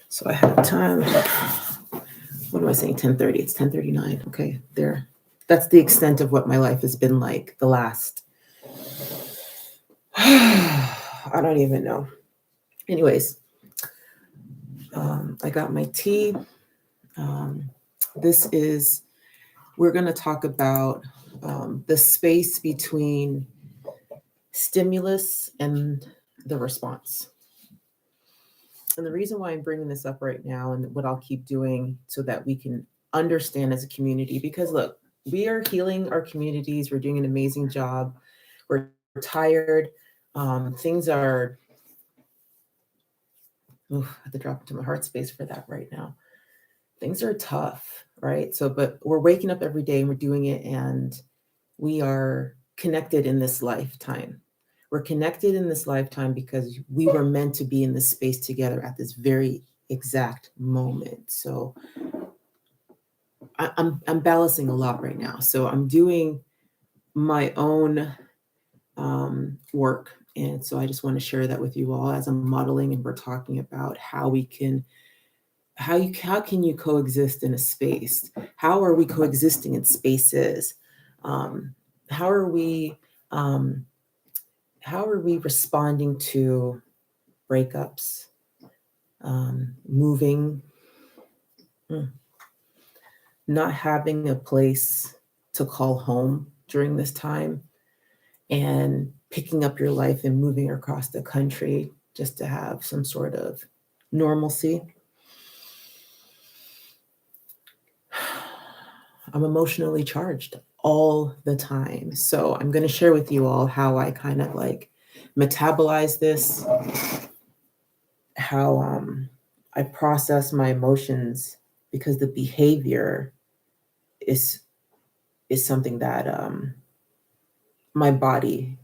So I have time. What am I saying? 10:30. It's 10:39. Okay, there. That's the extent of what my life has been like the last. I don't even know. Anyways, I got my tea. Um, we're going to talk about the space between stimulus and the response. And the reason why I'm bringing this up right now and what I'll keep doing so that we can understand as a community, because look, we are healing our communities. We're doing an amazing job. We're tired. Things are, I have to drop into my heart space for that right now. Things are tough, right? So, but we're waking up every day and we're doing it, and we are connected in this lifetime. We're connected in this lifetime because we were meant to be in this space together at this very exact moment. So I'm balancing a lot right now. So I'm doing my own work, and so I just want to share that with you all as I'm modeling, and we're talking about how we can how can you coexist in a space? How are we coexisting in spaces? Um, how are we um, how are we responding to breakups, moving, not having a place to call home during this time, and picking up your life and moving across the country just to have some sort of normalcy? I'm emotionally charged all the time. So I'm going to share with you all how I kind of like metabolize this, how I process my emotions, because the behavior is something that my body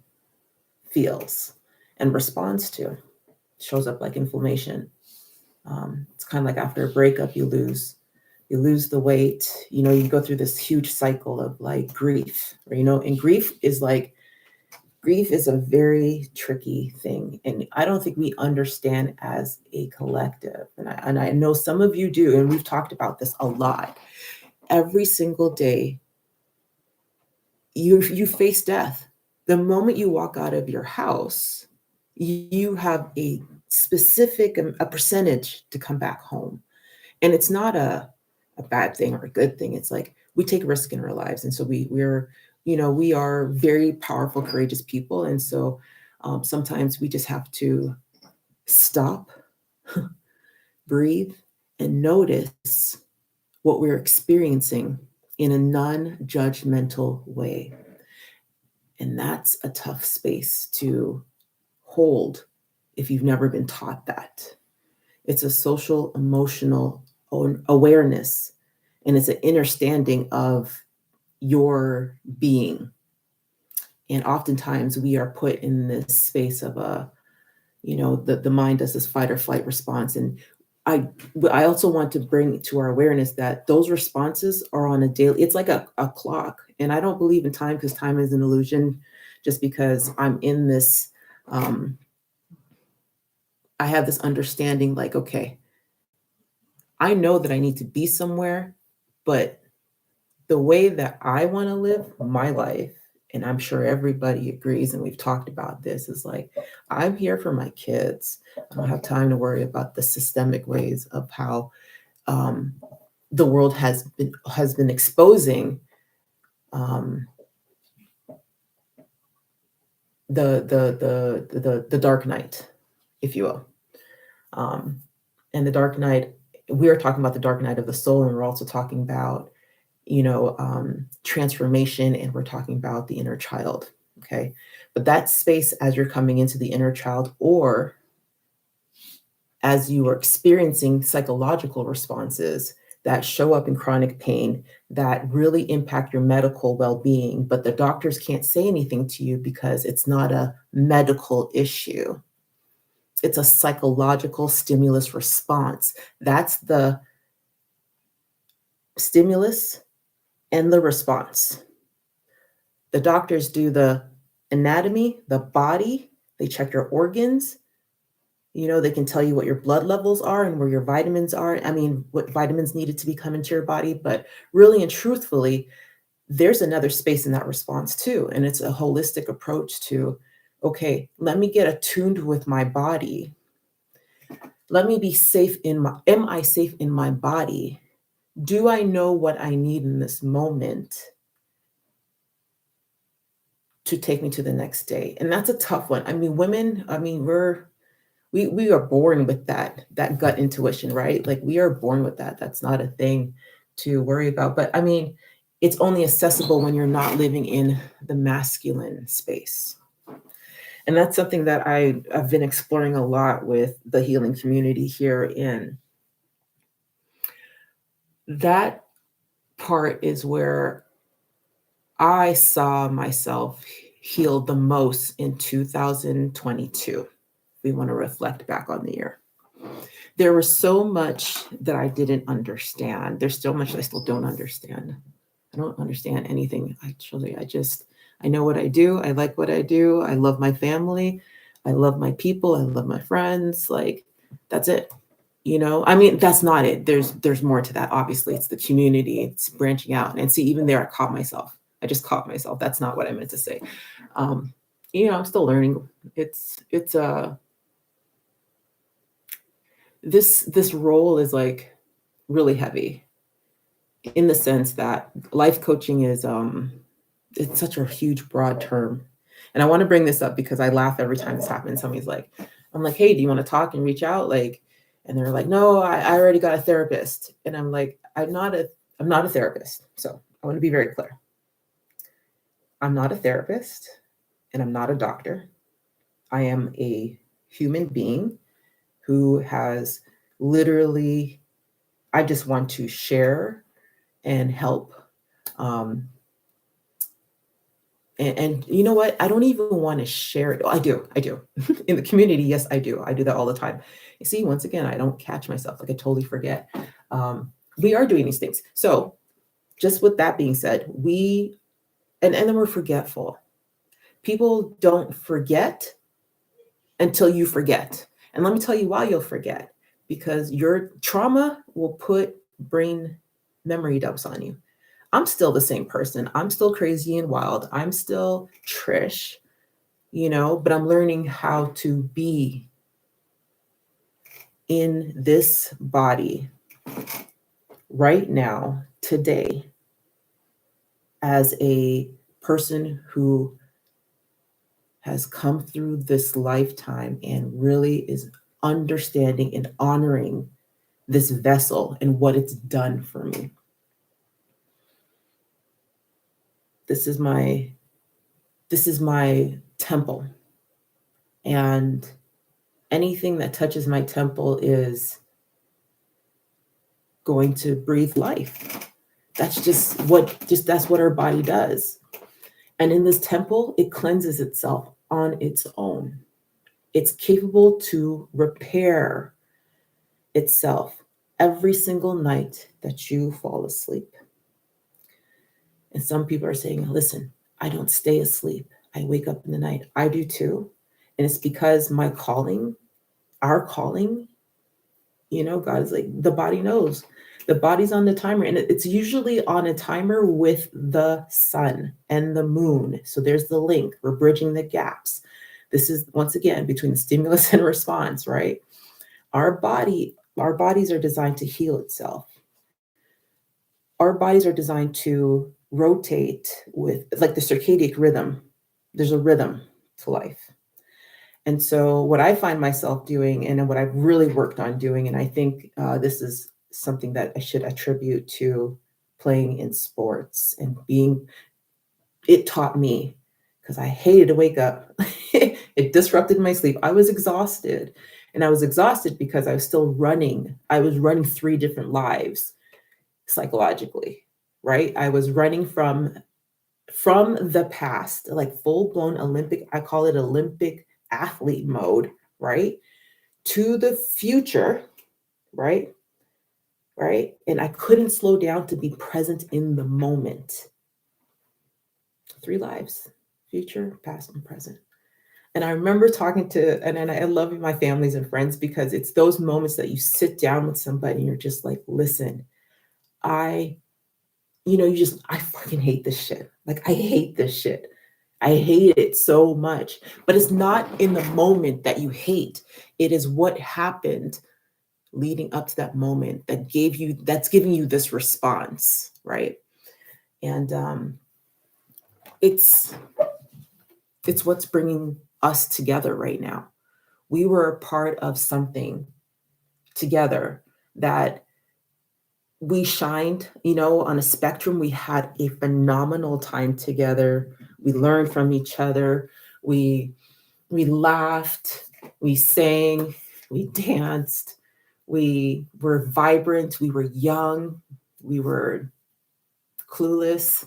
feels and responds to. Shows up like inflammation. It's kind of like after a breakup, you lose the weight. You go through this huge cycle of like grief, or, and grief is a very tricky thing. And I don't think we understand as a collective. And I know some of you do, and we've talked about this a lot. Every single day, you face death. The moment you walk out of your house, you have a specific a percentage to come back home. And it's not a bad thing or a good thing. It's like we take risk in our lives. And so we are very powerful, courageous people. And so sometimes we just have to stop, breathe, and notice what we're experiencing in a non-judgmental way. And that's a tough space to hold if you've never been taught that. It's a social, emotional awareness, and it's an understanding of your being. And oftentimes we are put in this space of the mind does this fight or flight response. And I also want to bring to our awareness that those responses are on a daily, it's like a clock. And I don't believe in time, because time is an illusion. Just because I'm in this, I have this understanding like, okay, I know that I need to be somewhere, but the way that I want to live my life, and I'm sure everybody agrees, and we've talked about this, is like, I'm here for my kids. I don't have time to worry about the systemic ways of how the world has been exposing the dark night, if you will. And the dark night, we are talking about the dark night of the soul, and we're also talking about transformation, and we're talking about the inner child. Okay. But that space, as you're coming into the inner child, or as you are experiencing psychological responses that show up in chronic pain that really impact your medical well-being, but the doctors can't say anything to you because it's not a medical issue. It's a psychological stimulus response. That's the stimulus and the response. The doctors do the anatomy, the body, they check your organs, They can tell you what your blood levels are and where your vitamins are. I mean, what vitamins needed to be come into your body, but really and truthfully, there's another space in that response too. And it's a holistic approach to, okay, let me get attuned with my body. Let me be safe am I safe in my body? Do I know what I need in this moment to take me to the next day? And that's a tough one. I mean, women, I mean, we are born with that gut intuition, right? Like we are born with that. That's not a thing to worry about. But I mean, it's only accessible when you're not living in the masculine space. And that's something that I've been exploring a lot with the healing community here in that part is where I saw myself healed the most in 2022. We want to reflect back on the year. There was so much that I didn't understand. There's so much I still don't understand. I don't understand anything, actually. I know what I do. I like what I do. I love my family. I love my people. I love my friends. Like, that's it. I mean, that's not it. There's more to that. Obviously, it's the community. It's branching out. And see, even there, I caught myself. I just caught myself. That's not what I meant to say. Um, I'm still learning. It's this role is like really heavy in the sense that life coaching is it's such a huge broad term. And I want to bring this up because I laugh every time this happens. Somebody's like, I'm like, hey, do you want to talk and reach out? Like, and they're like, no, I already got a therapist. And I'm like, I'm not a therapist. So I want to be very clear. I'm not a therapist and I'm not a doctor. I am a human being who has literally, I just want to share and help. Um, and you know what? I don't even want to share it. I do. In the community, yes, I do. I do that all the time. You see, once again, I don't catch myself. Like I totally forget. We are doing these things. So just with that being said, and then we're forgetful. People don't forget until you forget. And let me tell you why you'll forget. Because your trauma will put brain memory dumps on you. I'm still the same person. I'm still crazy and wild. I'm still Trish, but I'm learning how to be in this body right now, today, as a person who has come through this lifetime and really is understanding and honoring this vessel and what it's done for me. This is my temple. And anything that touches my temple is going to breathe life. That's what our body does. And in this temple, it cleanses itself on its own. It's capable to repair itself every single night that you fall asleep. And some people are saying, listen, I don't stay asleep. I wake up in the night. I do too. And it's because our calling, God is like, the body knows. The body's on the timer, and it's usually on a timer with the sun and the moon. So there's the link. We're bridging the gaps. This is, once again, between the stimulus and response, right? Our bodies are designed to heal itself. Our bodies are designed to rotate with like the circadian rhythm. There's a rhythm to life. And so what I find myself doing and what I've really worked on doing, and I think this is something that I should attribute to playing in sports and it taught me, because I hated to wake up. It disrupted my sleep. I was exhausted. And I was exhausted because I was still running. I was running 3 different lives psychologically, right? I was running from the past, like full-blown Olympic, I call it Olympic athlete mode, right? To the future, right? Right? And I couldn't slow down to be present in the moment. 3 lives, future, past, and present. And I remember talking to, and I love my families and friends because it's those moments that you sit down with somebody and you're just like, listen, I, I fucking hate this shit. Like, I hate this shit. I hate it so much. But it's not in the moment that you hate, it is what happened leading up to that moment that's giving you this response, right? And it's what's bringing us together right now. We were a part of something together that we shined, on a spectrum. We had a phenomenal time together. We learned from each other. We laughed, we sang, we danced, we were vibrant, we were young, we were clueless.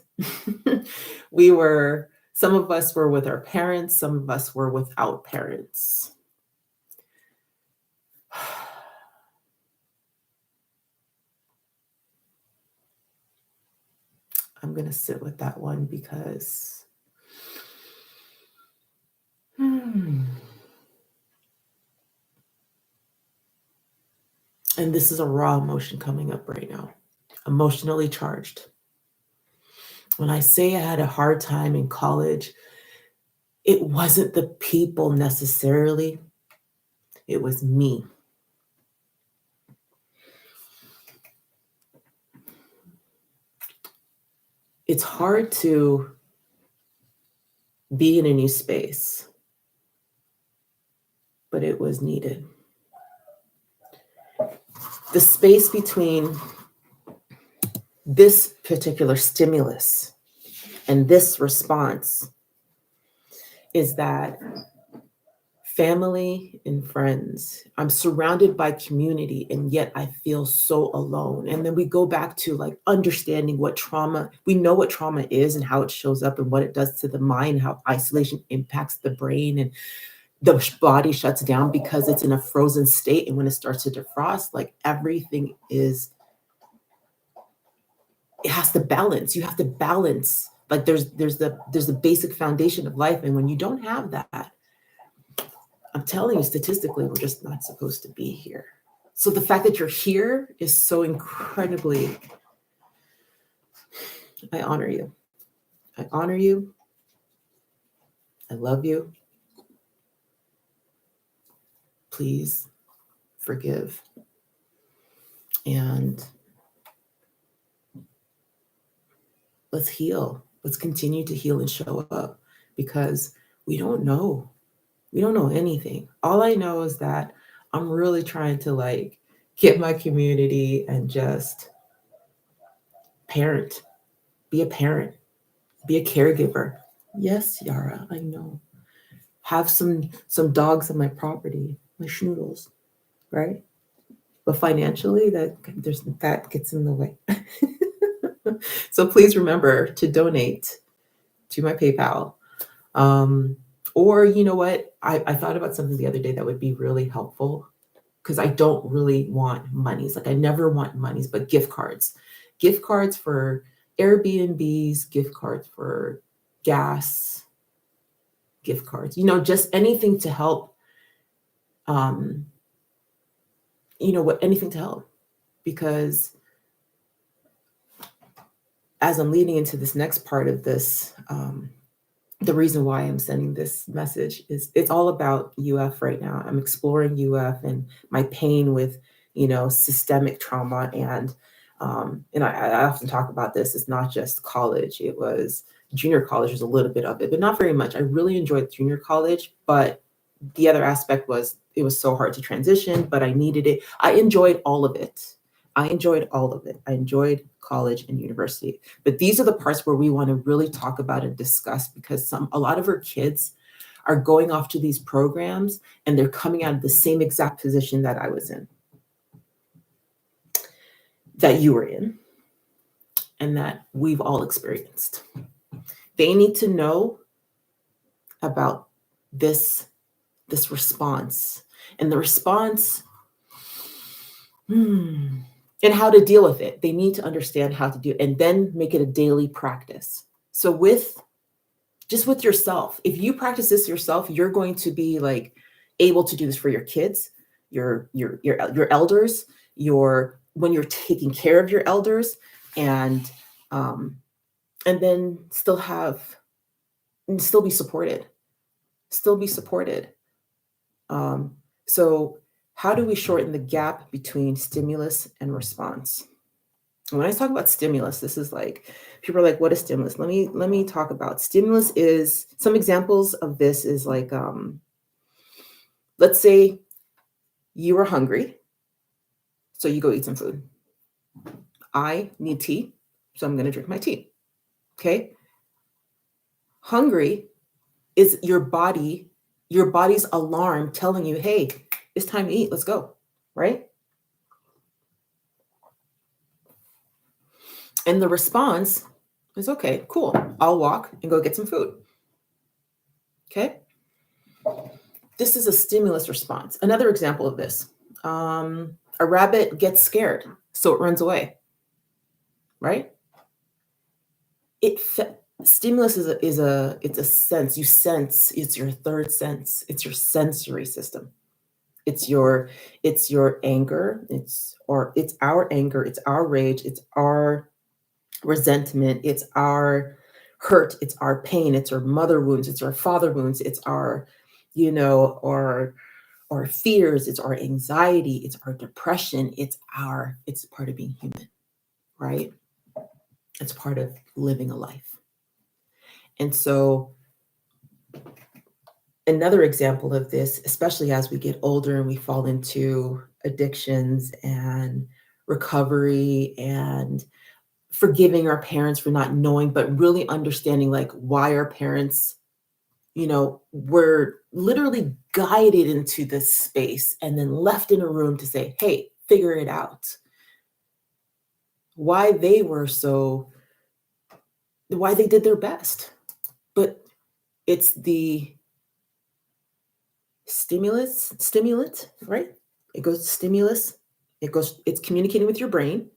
Some of us were with our parents, some of us were without parents. I'm going to sit with that one because and this is a raw emotion coming up right now, emotionally charged. When I say I had a hard time in college, it wasn't the people necessarily, it was me. It's hard to be in a new space, but it was needed. The space between this particular stimulus and this response is that family and friends, I'm surrounded by community, and yet I feel so alone. And then we go back to like understanding what trauma, we know what trauma is and how it shows up and what it does to the mind, how isolation impacts the brain, and the body shuts down because it's in a frozen state. And when it starts to defrost, like everything it has to balance. You have to balance. Like there's the basic foundation of life. And when you don't have that, I'm telling you, statistically, we're just not supposed to be here. So the fact that you're here is so incredibly, I honor you. I honor you. I love you. Please forgive. And let's heal. Let's continue to heal and show up because we don't know. We don't know anything. All I know is that I'm really trying to like get my community and just parent, be a parent, be a caregiver. Yes, Yara, I know. Have some dogs on my property, my schnoodles, right? But financially, that gets in the way. So please remember to donate to my PayPal. Or you know what? I thought about something the other day that would be really helpful because I don't really want monies. Like I never want monies, but gift cards. Gift cards for Airbnbs, gift cards for gas, gift cards, just anything to help. Anything to help. Because as I'm leading into this next part of this, the reason why I'm sending this message is it's all about UF right now. I'm exploring UF and my pain with, systemic trauma. And I often talk about this. It's not just college. It was junior college, was a little bit of it, but not very much. I really enjoyed junior college, but the other aspect was it was so hard to transition, but I needed it. I enjoyed all of it. I enjoyed all of it. I enjoyed college and university. But these are the parts where we want to really talk about and discuss because a lot of our kids are going off to these programs and they're coming out of the same exact position that I was in, that you were in, and that we've all experienced. They need to know about this response and the response and how to deal with it. They need to understand how to do it and then make it a daily practice. So with just with yourself. If you practice this yourself, you're going to be like able to do this for your kids, your elders, your when you're taking care of your elders, and um, and then still have and still be supported, still be supported. Um, so how do we shorten the gap between stimulus and response? When I talk about stimulus, this is like people are like, what is stimulus? Let me talk about stimulus. Is some examples of this is like let's say you are hungry, so you go eat some food. I need tea, so I'm going to drink my tea. Okay. Hungry is your body's alarm telling you, hey, it's time to eat, let's go. Right. And the response is, okay, cool, I'll walk and go get some food. Okay. This is a stimulus response. Another example of this, a rabbit gets scared, so it runs away. Right. Stimulus it's a sense. You sense. It's your third sense. It's your sensory system. It's your anger. It's our anger. It's our rage. It's our resentment. It's our hurt. It's our pain. It's our mother wounds. It's our father wounds. It's our, our fears. It's our anxiety. It's our depression. It's part of being human, right? It's part of living a life. And so another example of this, especially as we get older and we fall into addictions and recovery and forgiving our parents for not knowing, but really understanding like why our parents, were literally guided into this space and then left in a room to say, hey, figure it out. Why they did their best. But it's the stimulant, right? It goes stimulus. It's communicating with your brain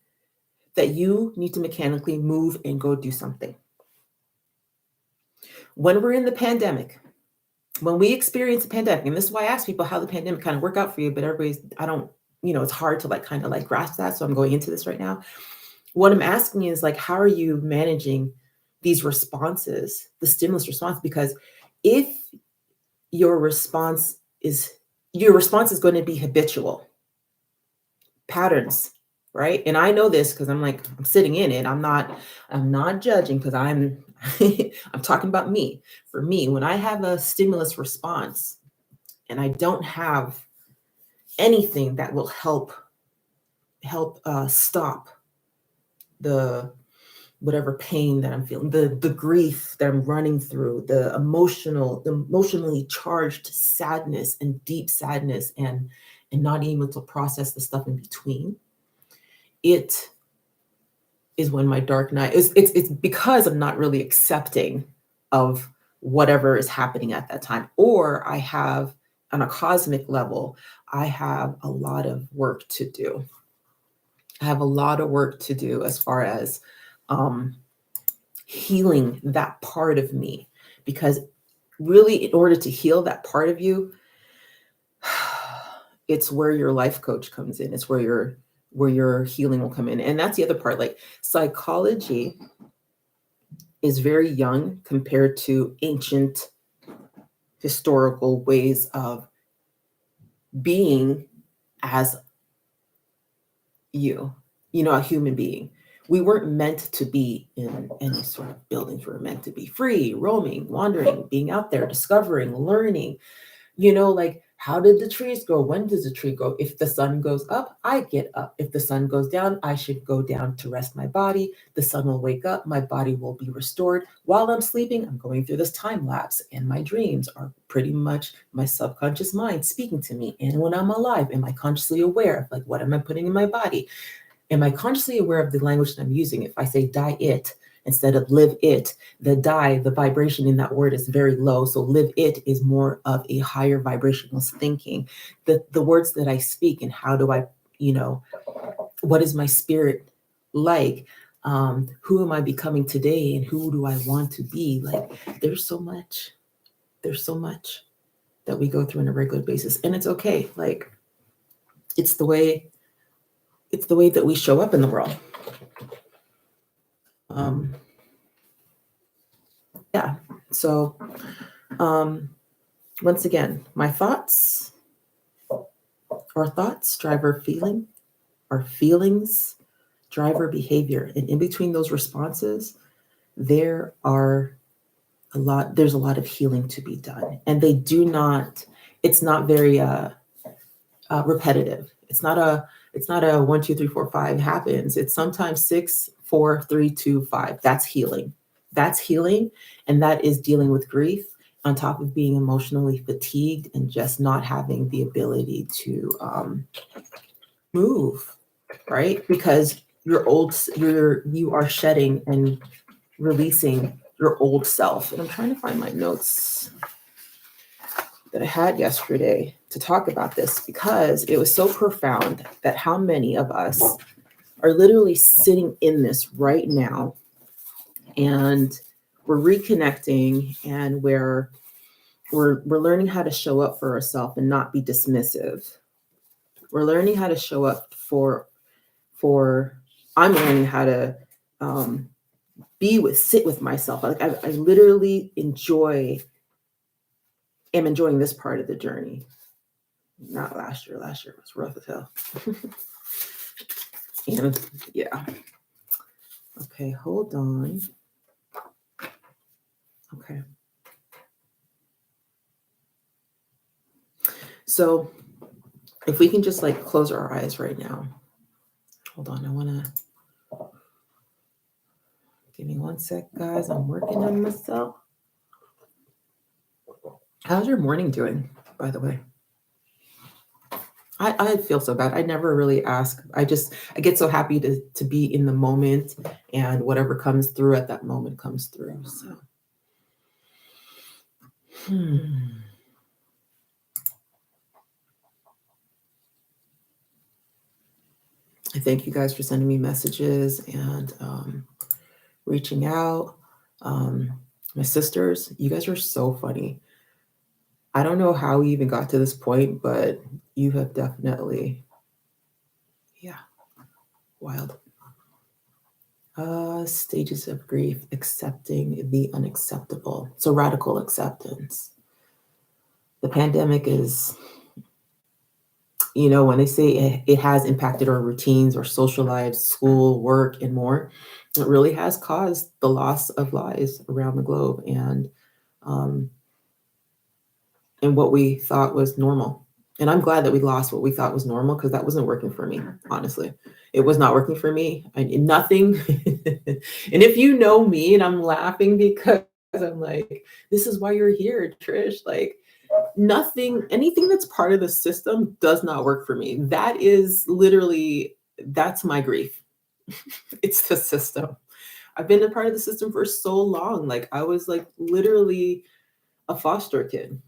that you need to mechanically move and go do something. When we're in the pandemic, when we experience a pandemic, and this is why I ask people how the pandemic kind of work out for you, but it's hard to like kind of like grasp that. So I'm going into this right now. What I'm asking is like, how are you managing these responses, the stimulus response? Because if your response is going to be habitual patterns, right? And I know this because I'm sitting in it. I'm not judging because I'm I'm talking about me. For me, when I have a stimulus response and I don't have anything that will help stop the whatever pain that I'm feeling, the grief that I'm running through, the emotionally charged sadness and deep sadness and not able to process the stuff in between. It is when my dark night is. It's because I'm not really accepting of whatever is happening at that time, or I have on a cosmic level, I have a lot of work to do. I have a lot of work to do as far as healing that part of me, because really in order to heal that part of you, it's where your life coach comes in. It's where your healing will come in. And that's the other part. Like psychology is very young compared to ancient historical ways of being as a human being. We weren't meant to be in any sort of buildings. We were meant to be free, roaming, wandering, being out there, discovering, learning. Like, how did the trees grow? When does the tree grow? If the sun goes up, I get up. If the sun goes down, I should go down to rest my body. The sun will wake up. My body will be restored. While I'm sleeping, I'm going through this time lapse, and my dreams are pretty much my subconscious mind speaking to me. And when I'm alive, am I consciously aware of like, what am I putting in my body? Am I consciously aware of the language that I'm using? If I say die it instead of live it, the vibration in that word is very low. So live it is more of a higher vibrational thinking. The words that I speak and how do I, what is my spirit like? Who am I becoming today, and who do I want to be? Like, there's so much that we go through on a regular basis, and it's okay. Like, it's the way that we show up in the world. Yeah. So, once again, my thoughts, our thoughts drive our feeling, our feelings drive our behavior. And in between those responses, there's a lot of healing to be done. And it's not very repetitive. It's not a 1, 2, 3, 4, 5 happens. It's sometimes 6, 4, 3, 2, 5. That's healing. That's healing. And that is dealing with grief on top of being emotionally fatigued and just not having the ability to move, right? Because you are shedding and releasing your old self. And I'm trying to find my notes that I had yesterday to talk about this, because it was so profound that how many of us are literally sitting in this right now, and we're reconnecting, and we're learning how to show up for ourselves and not be dismissive. We're learning how to show up for I'm learning how to sit with myself. Like, I literally am enjoying this part of the journey. Not last year. Last year was rough as hell. And yeah. Okay, hold on. Okay. So if we can just like close our eyes right now. Hold on, I want to give me 1 sec, guys. I'm working on myself. How's your morning doing, by the way? I feel so bad. I never really ask. I get so happy to be in the moment, and whatever comes through at that moment comes through. So, I thank you guys for sending me messages and reaching out. My sisters, you guys are so funny. I don't know how we even got to this point, but you have definitely, yeah, wild. Stages of grief, accepting the unacceptable. So radical acceptance. The pandemic is, when they say it has impacted our routines, our social lives, school, work, and more, it really has caused the loss of lives around the globe, and what we thought was normal. And I'm glad that we lost what we thought was normal, because that wasn't working for me, honestly. It was not working for me. Nothing. And if you know me, and I'm laughing because I'm like, this is why you're here, Trish. Like, anything that's part of the system does not work for me. That is literally, that's my grief. It's the system. I've been a part of the system for so long. Like, I was like literally a foster kid.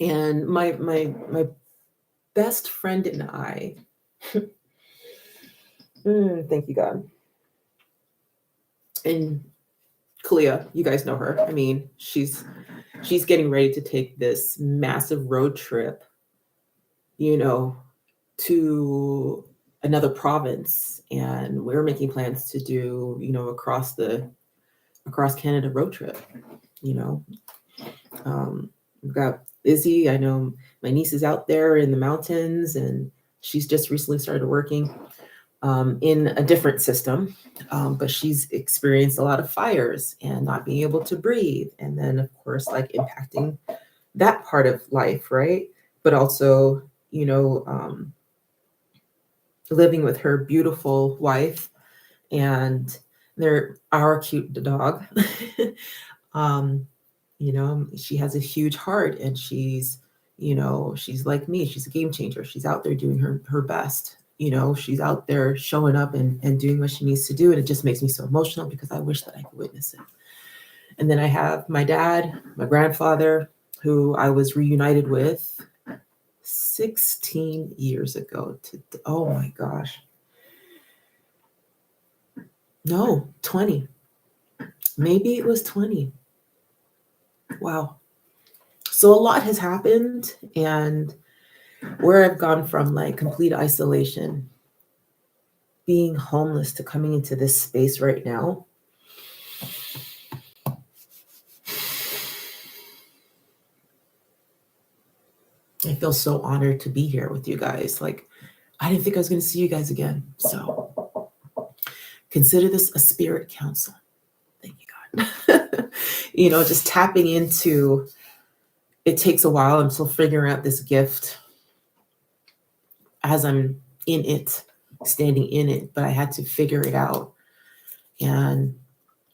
And my best friend and I, thank you, God. And Kalia, you guys know her. I mean, she's getting ready to take this massive road trip, to another province, and we're making plans to do, across Canada road trip. We've got Izzy. I know my niece is out there in the mountains, and she's just recently started working in a different system, but she's experienced a lot of fires and not being able to breathe, and then of course like impacting that part of life, right? But also, living with her beautiful wife and our cute dog. She has a huge heart, and she's like me. She's a game changer. She's out there doing her best. She's out there showing up and doing what she needs to do. And it just makes me so emotional, because I wish that I could witness it. And then I have my dad, my grandfather, who I was reunited with 16 years ago. Oh my gosh. No, 20. Maybe it was 20. Wow. So a lot has happened, and where I've gone from like complete isolation, being homeless, to coming into this space right now. I feel so honored to be here with you guys. Like, I didn't think I was going to see you guys again. So consider this a spirit council. Thank you, God. Just tapping into it takes a while. I'm still figuring out this gift as I'm in it, standing in it, but I had to figure it out. And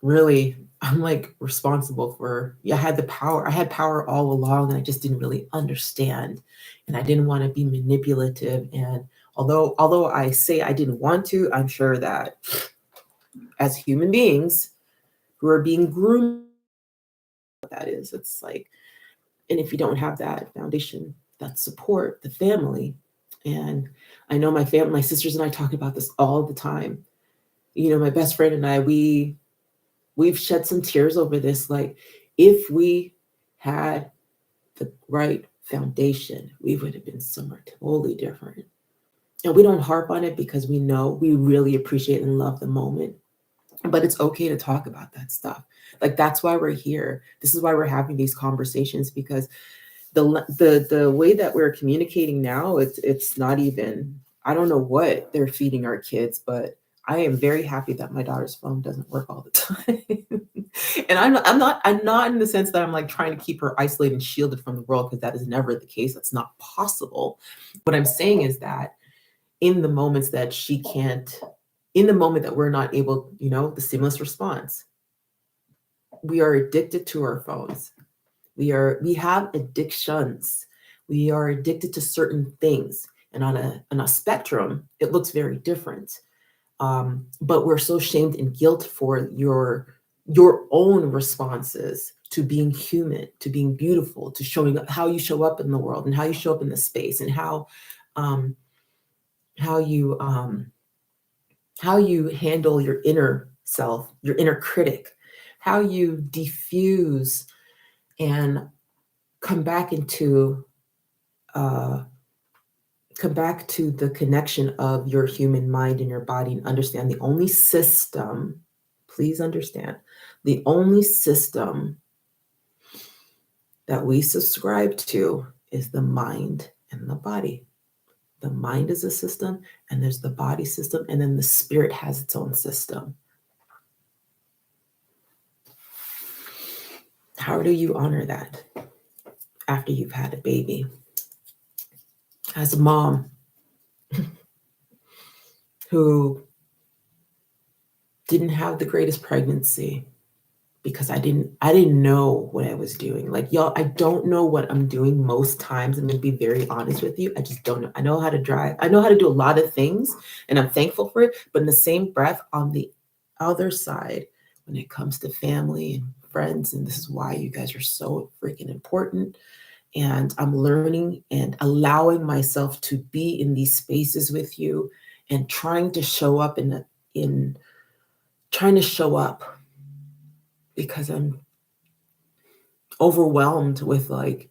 really, I'm like responsible for, yeah, I had the power. I had power all along, and I just didn't really understand. And I didn't want to be manipulative. And although I say I didn't want to, I'm sure that as human beings who are being groomed, what that is, it's like, and if you don't have that foundation, that support, the family, and I know my sisters and I talk about this all the time. My best friend and I, we've shed some tears over this. Like, if we had the right foundation, we would have been somewhere totally different. And we don't harp on it because we know we really appreciate and love the moment. But it's okay to talk about that stuff. Like, that's why we're here. This is why we're having these conversations, because the way that we're communicating now, it's not even, I don't know what they're feeding our kids, but I am very happy that my daughter's phone doesn't work all the time. And I'm not in the sense that I'm like trying to keep her isolated and shielded from the world, because that is never the case. That's not possible. What I'm saying is that in the moments that she can't, in the moment that we're not able, the stimulus response, we are addicted to our phones. We have addictions. We are addicted to certain things. And on a spectrum, it looks very different. But we're so shamed and guilt for your own responses to being human, to being beautiful, to showing up, how you show up in the world, and how you show up in the space, and um, how you handle your inner self, your inner critic, how you diffuse and come back into uh, come back to the connection of your human mind and your body, and understand the only system, please understand, the only system that we subscribe to is the mind and the body. The mind is a system, and there's the body system, and then the spirit has its own system. How do you honor that after you've had a baby? As a mom who didn't have the greatest pregnancy, because I didn't know what I was doing. Like, y'all, I don't know what I'm doing most times. I'm gonna be very honest with you. I just don't know. I know how to drive. I know how to do a lot of things, and I'm thankful for it. But in the same breath, on the other side, when it comes to family and friends, and this is why you guys are so freaking important. And I'm learning and allowing myself to be in these spaces with you, and trying to show up in trying to show up, because I'm overwhelmed with like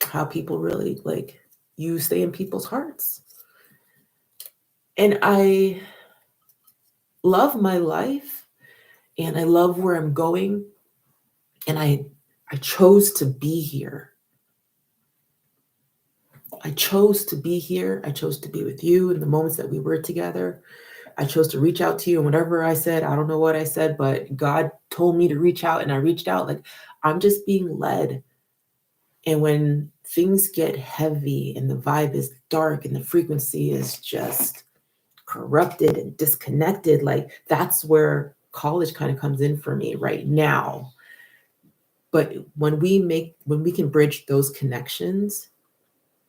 how people really, like, you stay in people's hearts. And I love my life, and I love where I'm going, and I chose to be here. I chose to be here. I chose to be with you in the moments that we were together. I chose to reach out to you, and whatever I said, I don't know what I said, but God told me to reach out, and I reached out. Like, I'm just being led. And when things get heavy and the vibe is dark and the frequency is just corrupted and disconnected, like, that's where college kind of comes in for me right now. But when we can bridge those connections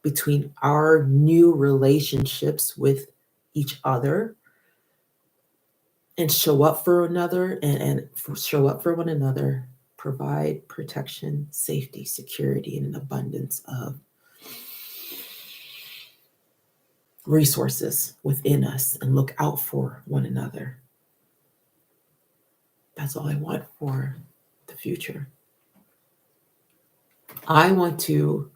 between our new relationships with each other, and show up for another, show up for one another, provide protection, safety, security, and an abundance of resources within us and look out for one another. That's all I want for the future. I want to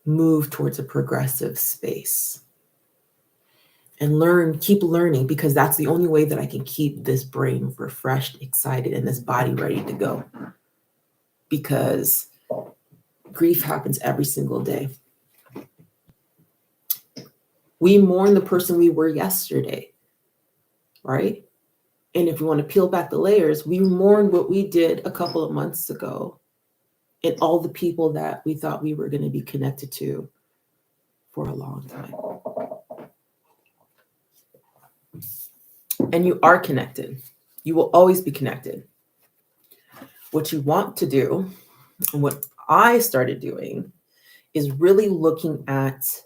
move towards a progressive space and keep learning, because that's the only way that I can keep this brain refreshed, excited, and this body ready to go. Because grief happens every single day. We mourn the person we were yesterday, right? And if we want to peel back the layers, we mourn what we did a couple of months ago and all the people that we thought we were going to be connected to for a long time. And you are connected. You will always be connected. What you want to do, and what I started doing, is really looking at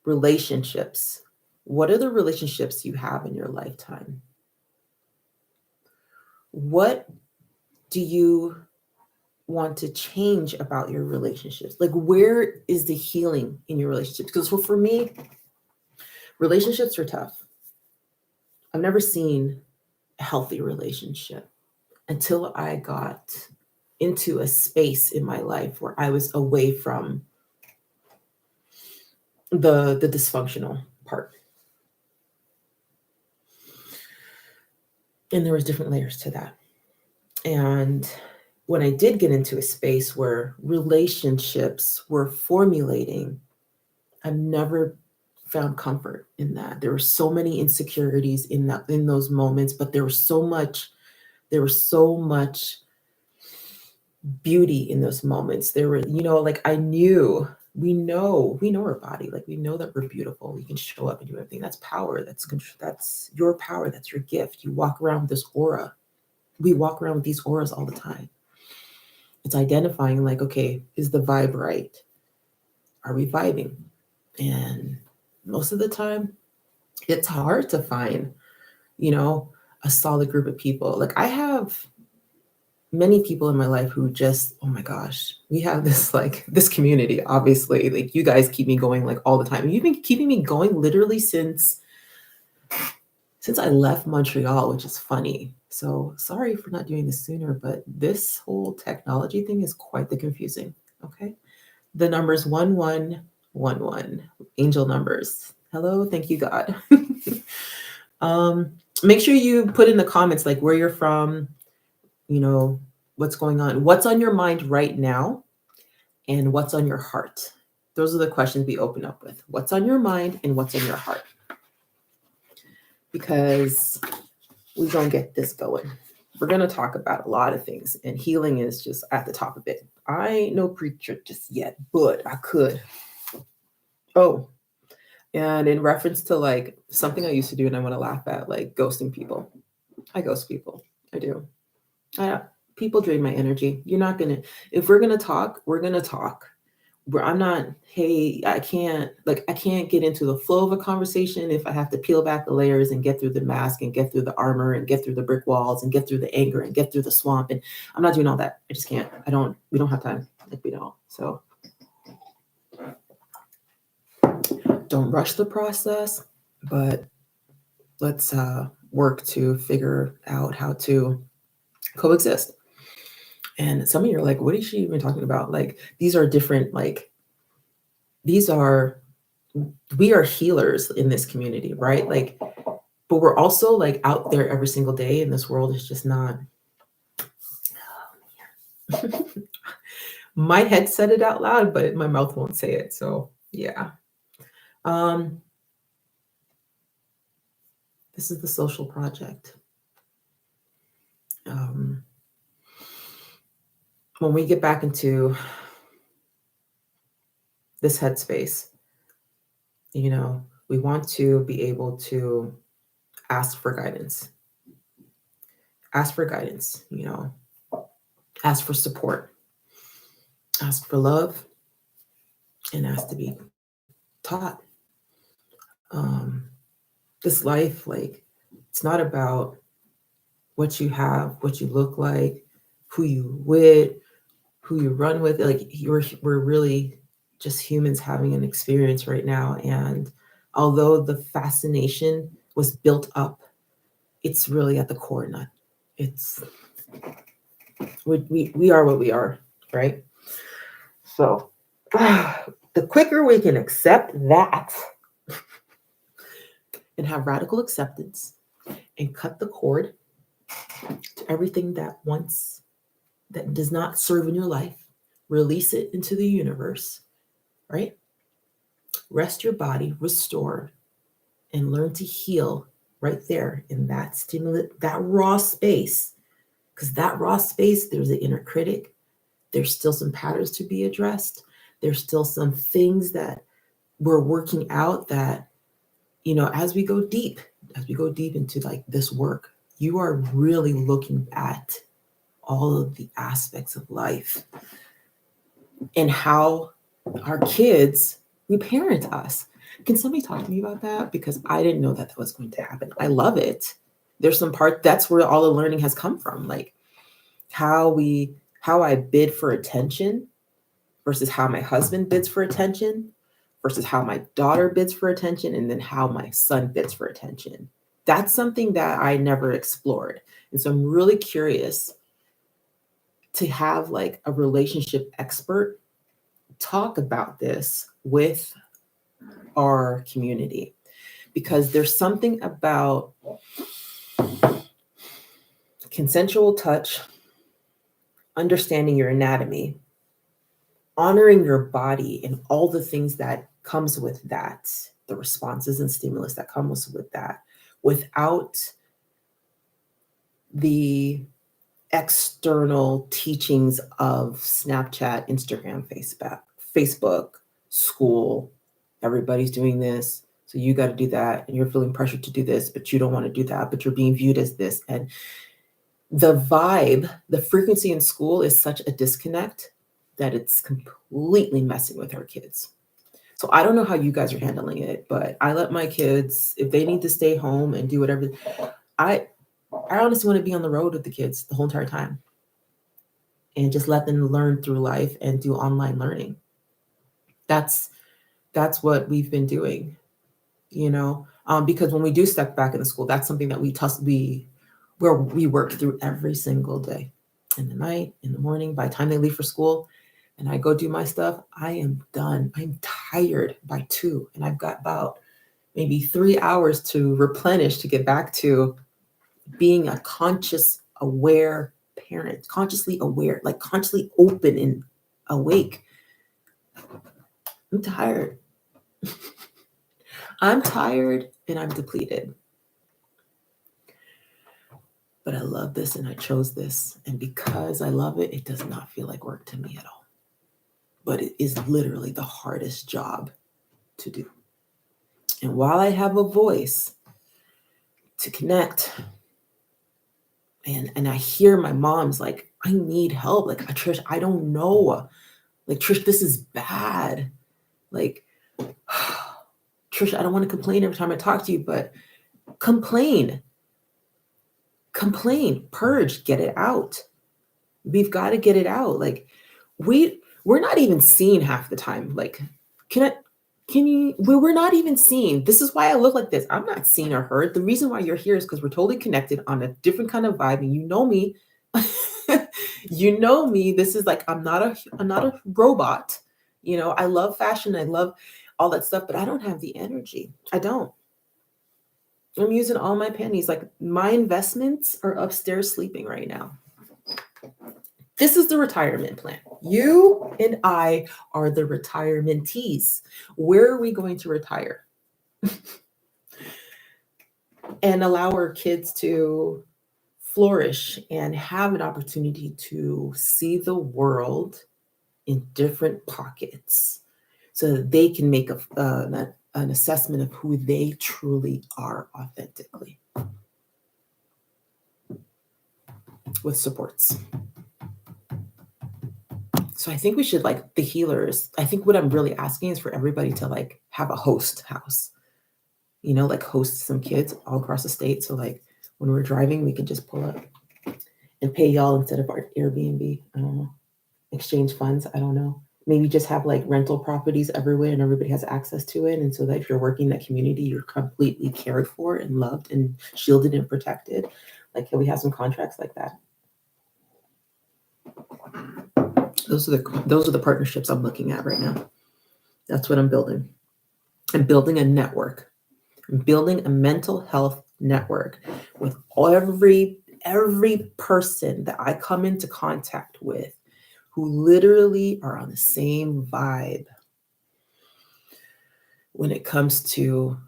relationships. What are the relationships you have in your lifetime? What do you want to change about your relationships? Like, where is the healing in your relationships? Because for me, relationships are tough. I've never seen a healthy relationship until I got into a space in my life where I was away from the dysfunctional part. And there was different layers to that. And when I did get into a space where relationships were formulating, I've never found comfort in that. There were so many insecurities in those moments, but there was so much beauty in those moments. There were, like we know our body, like we know that we're beautiful. We can show up and do everything. That's power. That's your power. That's your gift. You walk around with this aura. We walk around with these auras all the time. It's identifying, like, okay, is the vibe right? Are we vibing? And most of the time, it's hard to find, a solid group of people. Like, I have many people in my life who just, oh my gosh, we have this community, obviously. Like, you guys keep me going like all the time. You've been keeping me going literally since I left Montreal, which is funny. So sorry for not doing this sooner, but this whole technology thing is quite the confusing. Okay. The numbers 1111, angel numbers. Hello, thank you, God. Make sure you put in the comments like where you're from, what's going on, what's on your mind right now, and what's on your heart. Those are the questions we open up with. What's on your mind and what's on your heart? Because we're going to get this going. We're going to talk about a lot of things, and healing is just at the top of it. I ain't no preacher just yet, but I could. Oh, and in reference to like something I used to do and I want to laugh at, like ghosting people. I ghost people. I do. People drain my energy. If we're going to talk, we're going to talk. Where I'm not, hey, I can't get into the flow of a conversation if I have to peel back the layers and get through the mask and get through the armor and get through the brick walls and get through the anger and get through the swamp. And I'm not doing all that. I just can't. We don't have time. Like, we don't. So don't rush the process, but let's work to figure out how to coexist. And some of you are like, what is she even talking about? Like, these are different, like, we are healers in this community, right? Like, but we're also like out there every single day, and this world is just not. My head said it out loud, but my mouth won't say it. So yeah. This is the social project. When we get back into this headspace, we want to be able to ask for guidance. Ask for guidance, ask for support, ask for love, and ask to be taught. This life, like, it's not about what you have, what you look like, who you with, who you run with. Like we're really just humans having an experience right now. And although the fascination was built up, it's really at the core not. It's we are what we are, right? So the quicker we can accept that and have radical acceptance and cut the cord to everything that does not serve in your life, release it into the universe, right? Rest your body, restore, and learn to heal right there in that stimulate, that raw space. Because that raw space, there's an inner critic. There's still some patterns to be addressed. There's still some things that we're working out that, as we go deep into like this work, you are really looking at all of the aspects of life and how our kids reparent us. Can somebody talk to me about that? Because I didn't know that was going to happen. I love it. There's some part that's where all the learning has come from, like how I bid for attention versus how my husband bids for attention versus how my daughter bids for attention, and then how my son bids for attention. That's something that I never explored. And so I'm really curious to have like a relationship expert talk about this with our community, because there's something about consensual touch, understanding your anatomy, honoring your body and all the things that comes with that, the responses and stimulus that comes with that, without the external teachings of Snapchat, Instagram, Facebook, school. Everybody's doing this, so you got to do that, and you're feeling pressured to do this, but you don't want to do that, but you're being viewed as this. And the vibe, the frequency in school is such a disconnect that it's completely messing with our kids. So I don't know how you guys are handling it, but I let my kids, if they need to stay home and do whatever, I honestly want to be on the road with the kids the whole entire time and just let them learn through life and do online learning. That's what we've been doing, because when we do step back in the school, that's something that we work through every single day, in the night, in the morning, by the time they leave for school. And I go do my stuff, I am done. I'm tired by 2, and I've got about maybe 3 hours to replenish to get back to being a conscious, aware parent, consciously aware, like consciously open and awake. I'm tired. I'm tired and I'm depleted. But I love this and I chose this. And because I love it, it does not feel like work to me at all. But it is literally the hardest job to do. And while I have a voice to connect, and I hear my mom's like, I need help. Like, Trish, I don't know. Like, Trish, this is bad. Like, Trish, I don't want to complain every time I talk to you, but complain, purge, get it out. We've got to get it out. Like, we're not even seen half the time. Like, we're not even seen. This is why I look like this. I'm not seen or heard. The reason why you're here is because we're totally connected on a different kind of vibe. And you know me. You know me. This is like, I'm not a robot. I love fashion. I love all that stuff, but I don't have the energy. I don't. I'm using all my pennies. Like, my investments are upstairs sleeping right now. This is the retirement plan. You and I are the retirementees. Where are we going to retire? And allow our kids to flourish and have an opportunity to see the world in different pockets so that they can make an assessment of who they truly are authentically with supports. So I think we should, like the healers, I think what I'm really asking is for everybody to like have a host house, like host some kids all across the state. So like when we're driving, we can just pull up and pay y'all instead of our Airbnb. I don't know. exchange funds. I don't know. Maybe just have like rental properties everywhere and everybody has access to it. And so that if you're working in that community, you're completely cared for and loved and shielded and protected. Like, can we have some contracts like that? Those are the partnerships I'm looking at right now. That's what I'm building. I'm building a network. I'm building a mental health network with every person that I come into contact with who literally are on the same vibe when it comes to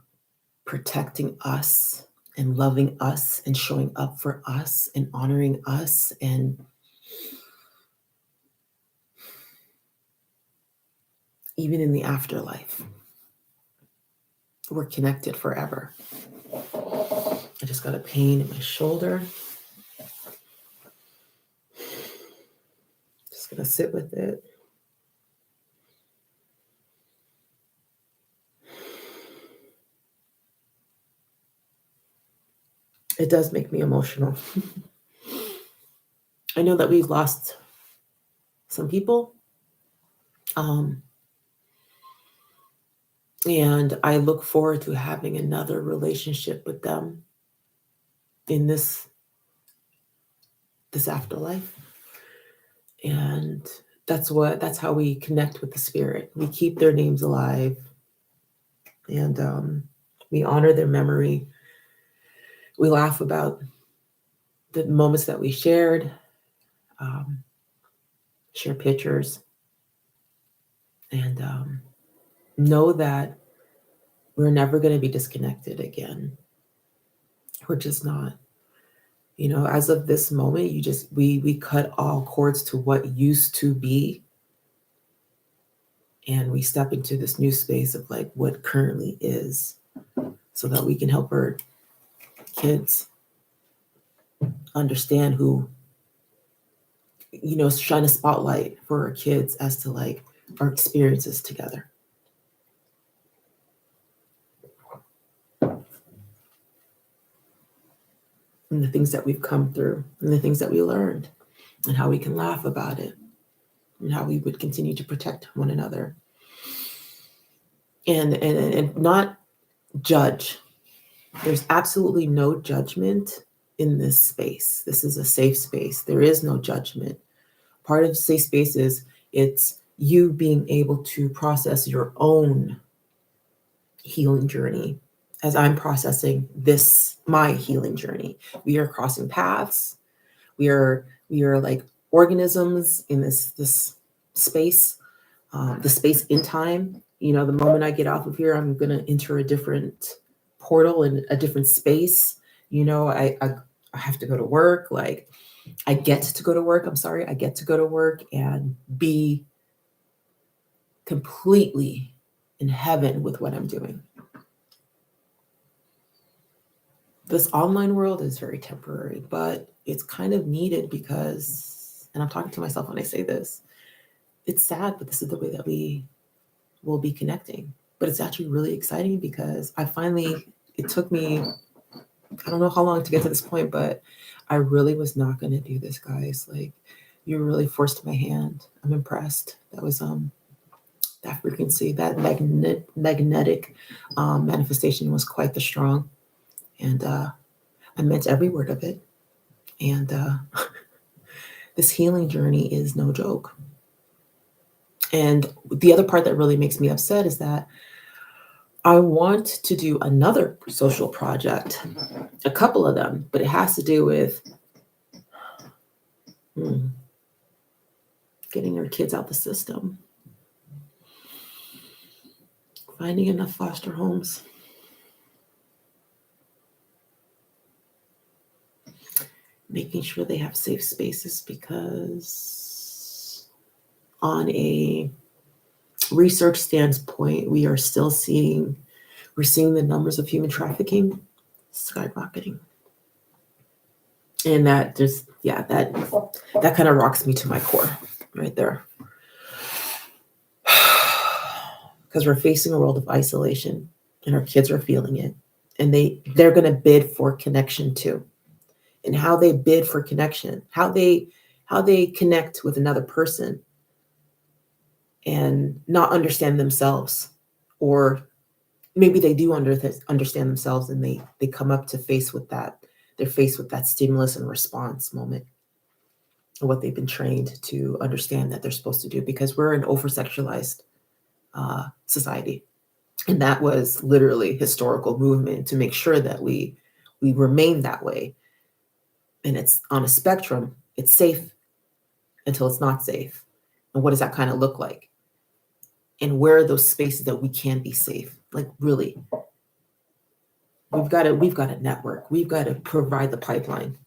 protecting us and loving us and showing up for us and honoring us, and even in the afterlife. We're connected forever. I just got a pain in my shoulder. Just gonna sit with it. It does make me emotional. I know that we've lost some people. And I look forward to having another relationship with them in this afterlife. And that's how we connect with the spirit. We keep their names alive, and we honor their memory. We laugh about the moments that we shared, share pictures, and know that we're never going to be disconnected again. We're just not. As of this moment, we cut all cords to what used to be, and we step into this new space of like what currently is, so that we can help our kids understand who, shine a spotlight for our kids as to like our experiences together. And the things that we've come through and the things that we learned and how we can laugh about it and how we would continue to protect one another and not judge. There's absolutely no judgment in this space. This is a safe space. There is no judgment. Part of safe space is it's you being able to process your own healing journey as I'm processing my healing journey. We are crossing paths. We are like organisms in this space, the space in time. The moment I get off of here, I'm going to enter a different portal in a different space. I have to go to work. Like, I get to go to work. I get to go to work and be completely in heaven with what I'm doing. This online world is very temporary, but it's kind of needed because, and I'm talking to myself when I say this, it's sad, but this is the way that we will be connecting. But it's actually really exciting because it took me, I don't know how long to get to this point, but I really was not going to do this, guys. Like, you really forced my hand. I'm impressed. That was that frequency, that magnetic manifestation was quite the strong. And I meant every word of it. And this healing journey is no joke. And the other part that really makes me upset is that I want to do another social project, a couple of them, but it has to do with getting our kids out the system, finding enough foster homes, making sure they have safe spaces, because on a research standpoint, we're seeing the numbers of human trafficking skyrocketing. And that just, that kind of rocks me to my core right there. Because we're facing a world of isolation and our kids are feeling it. And they're going to bid for connection too. And how they bid for connection, how they connect with another person and not understand themselves, or maybe they do understand themselves, and they come up to face with that. They're faced with that stimulus and response moment, of what they've been trained to understand that they're supposed to do, because we're an over-sexualized society. And that was literally historical movement to make sure that we remain that way. And it's on a spectrum. It's safe until it's not safe. And what does that kind of look like? And where are those spaces that we can be safe? Like, really, we've got to network. We've got to provide the pipeline,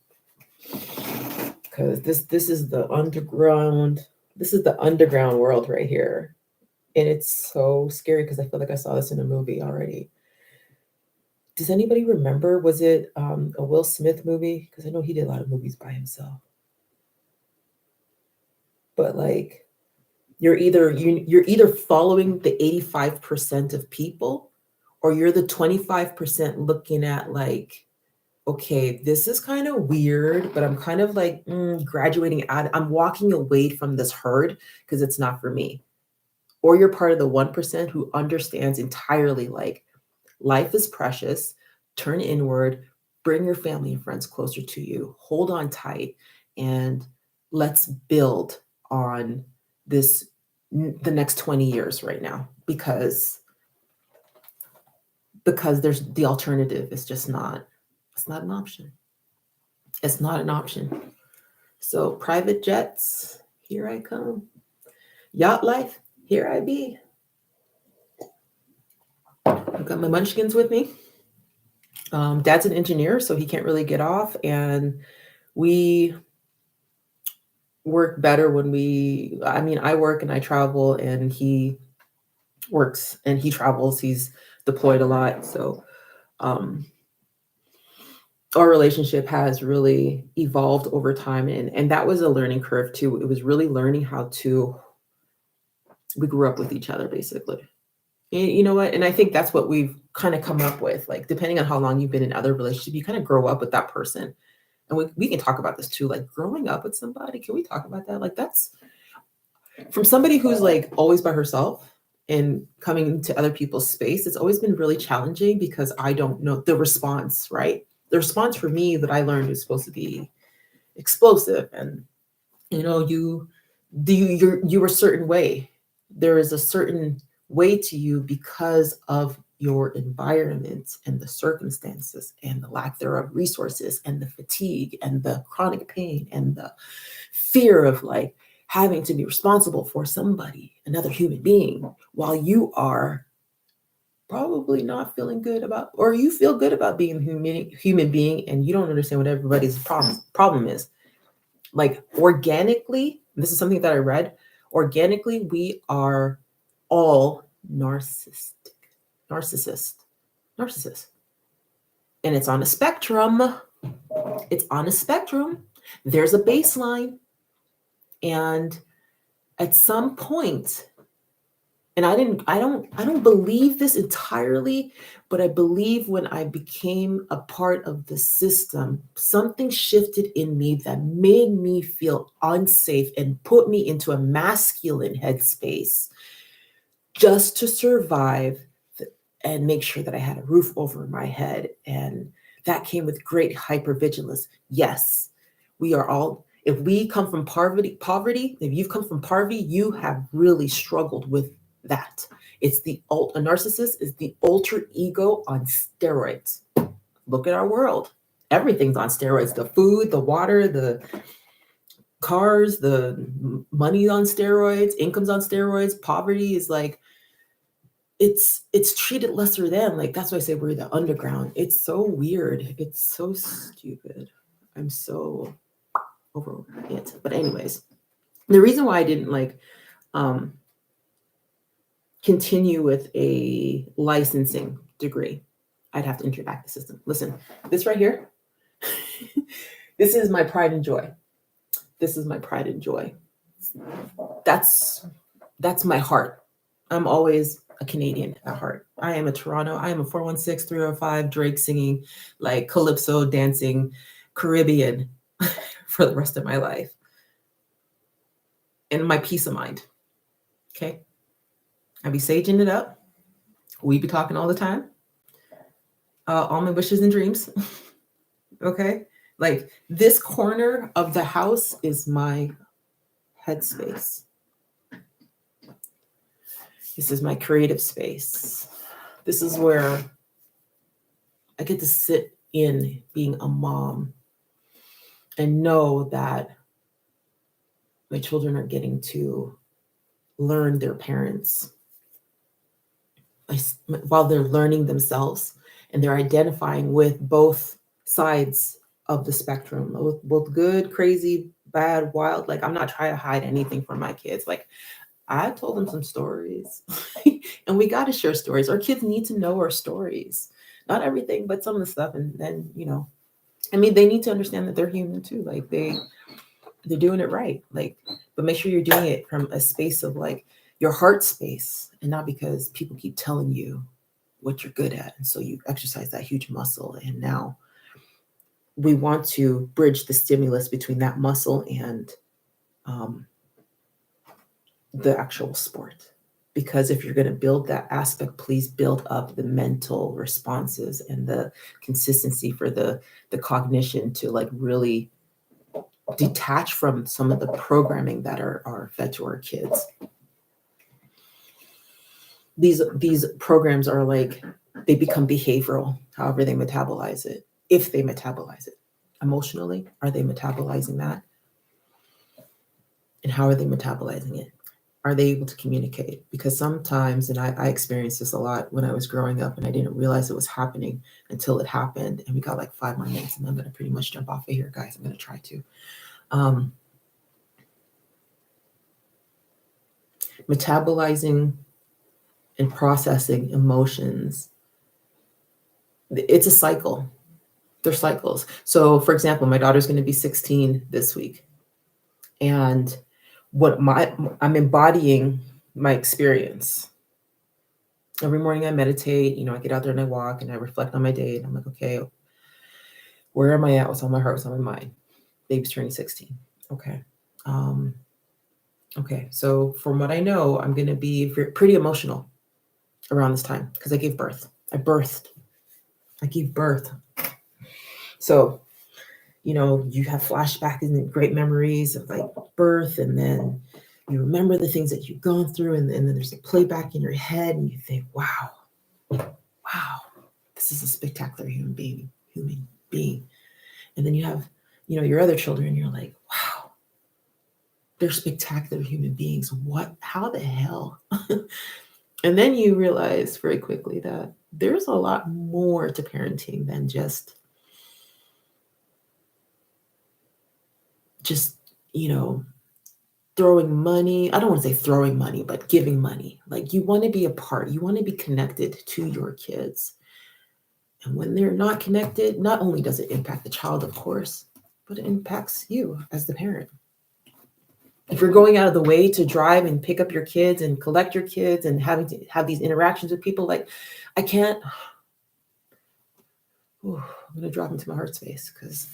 because this is the underground. This is the underground world right here. And it's so scary because I feel like I saw this in a movie already. Does anybody remember? Was it a Will Smith movie? Because I know he did a lot of movies by himself. But like, you're either following the 85% of people, or you're the 25% looking at like, okay, this is kind of weird, but I'm kind of like graduating out. I'm walking away from this herd because it's not for me. Or you're part of the 1% who understands entirely, like, life is precious, turn inward, bring your family and friends closer to you, hold on tight, and let's build on this, the next 20 years right now, because there's the alternative is just not, it's not an option. It's not an option. So private jets, here I come. Yacht life, here I be. I've got my munchkins with me. Dad's an engineer, so he can't really get off, and we work better when I work and I travel, and he works and he travels. He's deployed a lot, so our relationship has really evolved over time, and that was a learning curve too. It was really learning we grew up with each other, basically. You know what? And I think that's what we've kind of come up with. Like, depending on how long you've been in other relationships, you kind of grow up with that person. And we can talk about this too, like growing up with somebody. Can we talk about that? Like, that's from somebody who's like always by herself and coming into other people's space. It's always been really challenging because I don't know the response, right? The response for me that I learned is supposed to be explosive, and you're a certain way. There is a certain way to you because of your environment and the circumstances and the lack thereof resources and the fatigue and the chronic pain and the fear of like having to be responsible for somebody, another human being, while you are probably not feeling good about, or you feel good about being a human being, and you don't understand what everybody's problem is. Like, organically, this is something that I read, organically, we are all narcissists. And it's on a spectrum. There's a baseline. And at some point, and I don't believe this entirely, but I believe when I became a part of the system, something shifted in me that made me feel unsafe and put me into a masculine headspace just to survive and make sure that I had a roof over my head. And that came with great hypervigilance. Yes, we are all, if we come from poverty, if you've come from poverty, you have really struggled with that. A narcissist is the alter ego on steroids. Look at our world. Everything's on steroids. The food, the water, the cars, the money on steroids, income's on steroids. Poverty is like, it's treated lesser than. Like, that's why I say we're the underground. It's so weird. It's so stupid. I'm so over it. But anyways, the reason why I didn't like continue with a licensing degree, I'd have to interact the system. Listen, this right here, this is my pride and joy. That's my heart. I'm always a Canadian at heart. I am a Toronto. I am a 416, 305 Drake singing, like calypso dancing Caribbean for the rest of my life. And my peace of mind. Okay. I be saging it up. We be talking all the time. All my wishes and dreams. Okay. Like this corner of the house is my headspace. This is my creative space. This is where I get to sit in being a mom and know that my children are getting to learn their parents while they're learning themselves, and they're identifying with both sides of the spectrum, both good, crazy, bad, wild. Like I'm not trying to hide anything from my kids. Like I told them some stories and we got to share stories. Our kids need to know our stories, not everything, but some of the stuff. And then, I mean, they need to understand that they're human too. Like they're doing it right. Like, but make sure you're doing it from a space of like your heart space and not because people keep telling you what you're good at. And so you exercise that huge muscle. And now we want to bridge the stimulus between that muscle and the actual sport. Because if you're going to build that aspect, please build up the mental responses and the consistency for the cognition to like really detach from some of the programming that are fed to our kids. These programs are like, they become behavioral, however they metabolize it, if they metabolize it. Emotionally, are they metabolizing that? And how are they metabolizing it? Are they able to communicate? Because sometimes, and I experienced this a lot when I was growing up, and I didn't realize it was happening until it happened. And we got like 5 more minutes, and I'm going to pretty much jump off of here, guys. I'm going to try to. Metabolizing and processing emotions, it's a cycle. They're cycles. So, for example, my daughter's going to be 16 this week. And I'm embodying my experience. Every morning I meditate, I get out there and I walk and I reflect on my day. And I'm like, okay, where am I at? What's on my heart? What's on my mind? Baby's turning 16. Okay. Okay. So from what I know, I'm going to be pretty emotional around this time because I gave birth. I gave birth. So, you have flashbacks and great memories of like birth, and then you remember the things that you've gone through, and then there's a playback in your head, and you think, wow, this is a spectacular human being. And then you have, your other children, you're like, wow, they're spectacular human beings. How the hell? And then you realize very quickly that there's a lot more to parenting than just throwing money. I don't want to say throwing money, but giving money. Like you want to be a part, you want to be connected to your kids. And when they're not connected, not only does it impact the child, of course, but it impacts you as the parent. If you're going out of the way to drive and pick up your kids and collect your kids and having to have these interactions with people, like I can't, I'm going to drop into my heart space because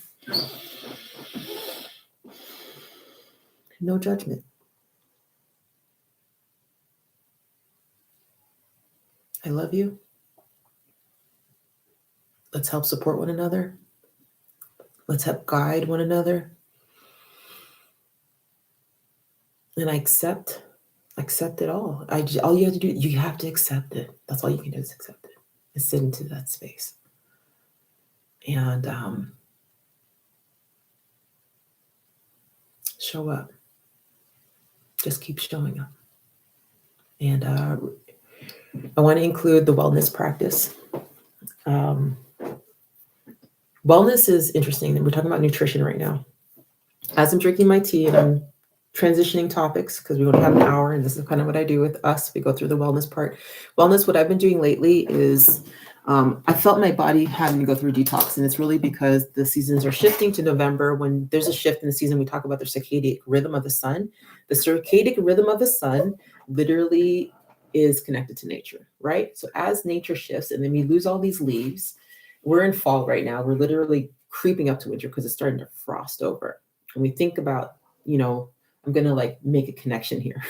no judgment. I love you. Let's help support one another. Let's help guide one another. And I accept it all. All you have to do, you have to accept it. That's all you can do is accept it and sit into that space. And show up. Just keep showing up. And I want to include the wellness practice. Wellness is interesting. We're talking about nutrition right now. As I'm drinking my tea and I'm transitioning topics, because we only have an hour, and this is kind of what I do with us. We go through the wellness part. Wellness, what I've been doing lately is I felt my body having to go through a detox, and it's really because the seasons are shifting to November. When there's a shift in the season, we talk about the circadian rhythm of the sun. The circadian rhythm of the sun literally is connected to nature, right? So as nature shifts and then we lose all these leaves, we're in fall right now. We're literally creeping up to winter because it's starting to frost over. And we think about, I'm going to like make a connection here.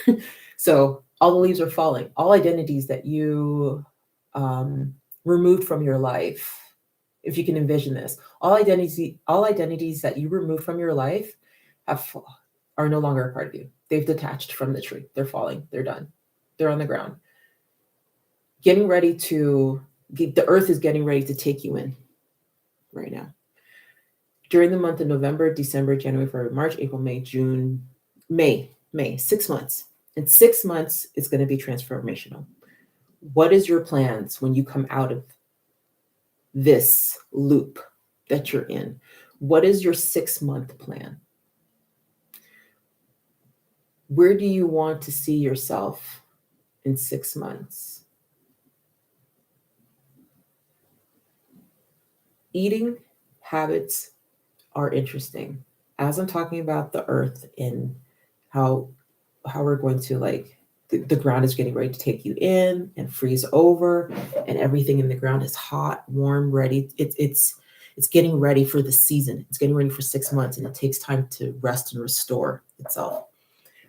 So all the leaves are falling. All identities that you removed from your life, if you can envision this, all identities that you removed from your life are no longer a part of you. They've detached from the tree. They're falling. They're done. They're on the ground. Getting ready to the earth is getting ready to take you in right now. During the month of November, December, January, February, March, April, May, June, May, 6 months. In 6 months, it's going to be transformational. What is your plans when you come out of this loop that you're in? What is your 6-month plan? Where do you want to see yourself in 6 months? Eating habits are interesting. As I'm talking about the earth and how we're going to like the ground is getting ready to take you in and freeze over, and everything in the ground is hot, warm, ready. It's getting ready for the season. It's getting ready for 6 months, and it takes time to rest and restore itself.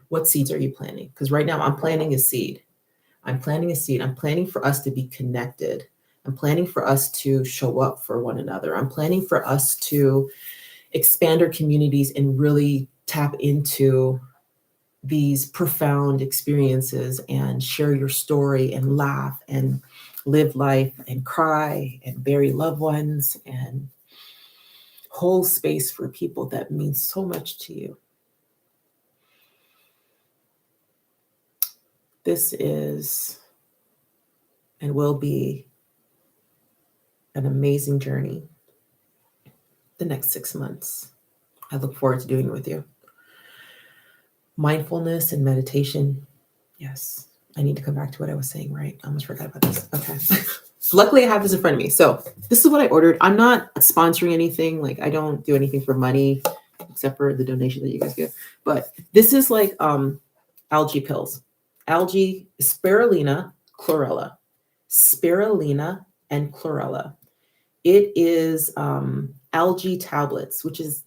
What seeds are you planting? Because right now I'm planting a seed. I'm planting a seed. I'm planning for us to be connected. I'm planning for us to show up for one another. I'm planning for us to expand our communities and really tap into these profound experiences and share your story and laugh and live life and cry and bury loved ones and hold space for people that mean so much to you. This is and will be an amazing journey the next 6 months. I look forward to doing it with you. Mindfulness and meditation. Yes, I need to come back to what I was saying, right? I almost forgot about this. Okay. Luckily, I have this in front of me. So this is what I ordered. I'm not sponsoring anything. Like, I don't do anything for money except for the donation that you guys give. But this is like algae pills. Algae, spirulina, chlorella. Spirulina and chlorella. It is algae tablets, which is,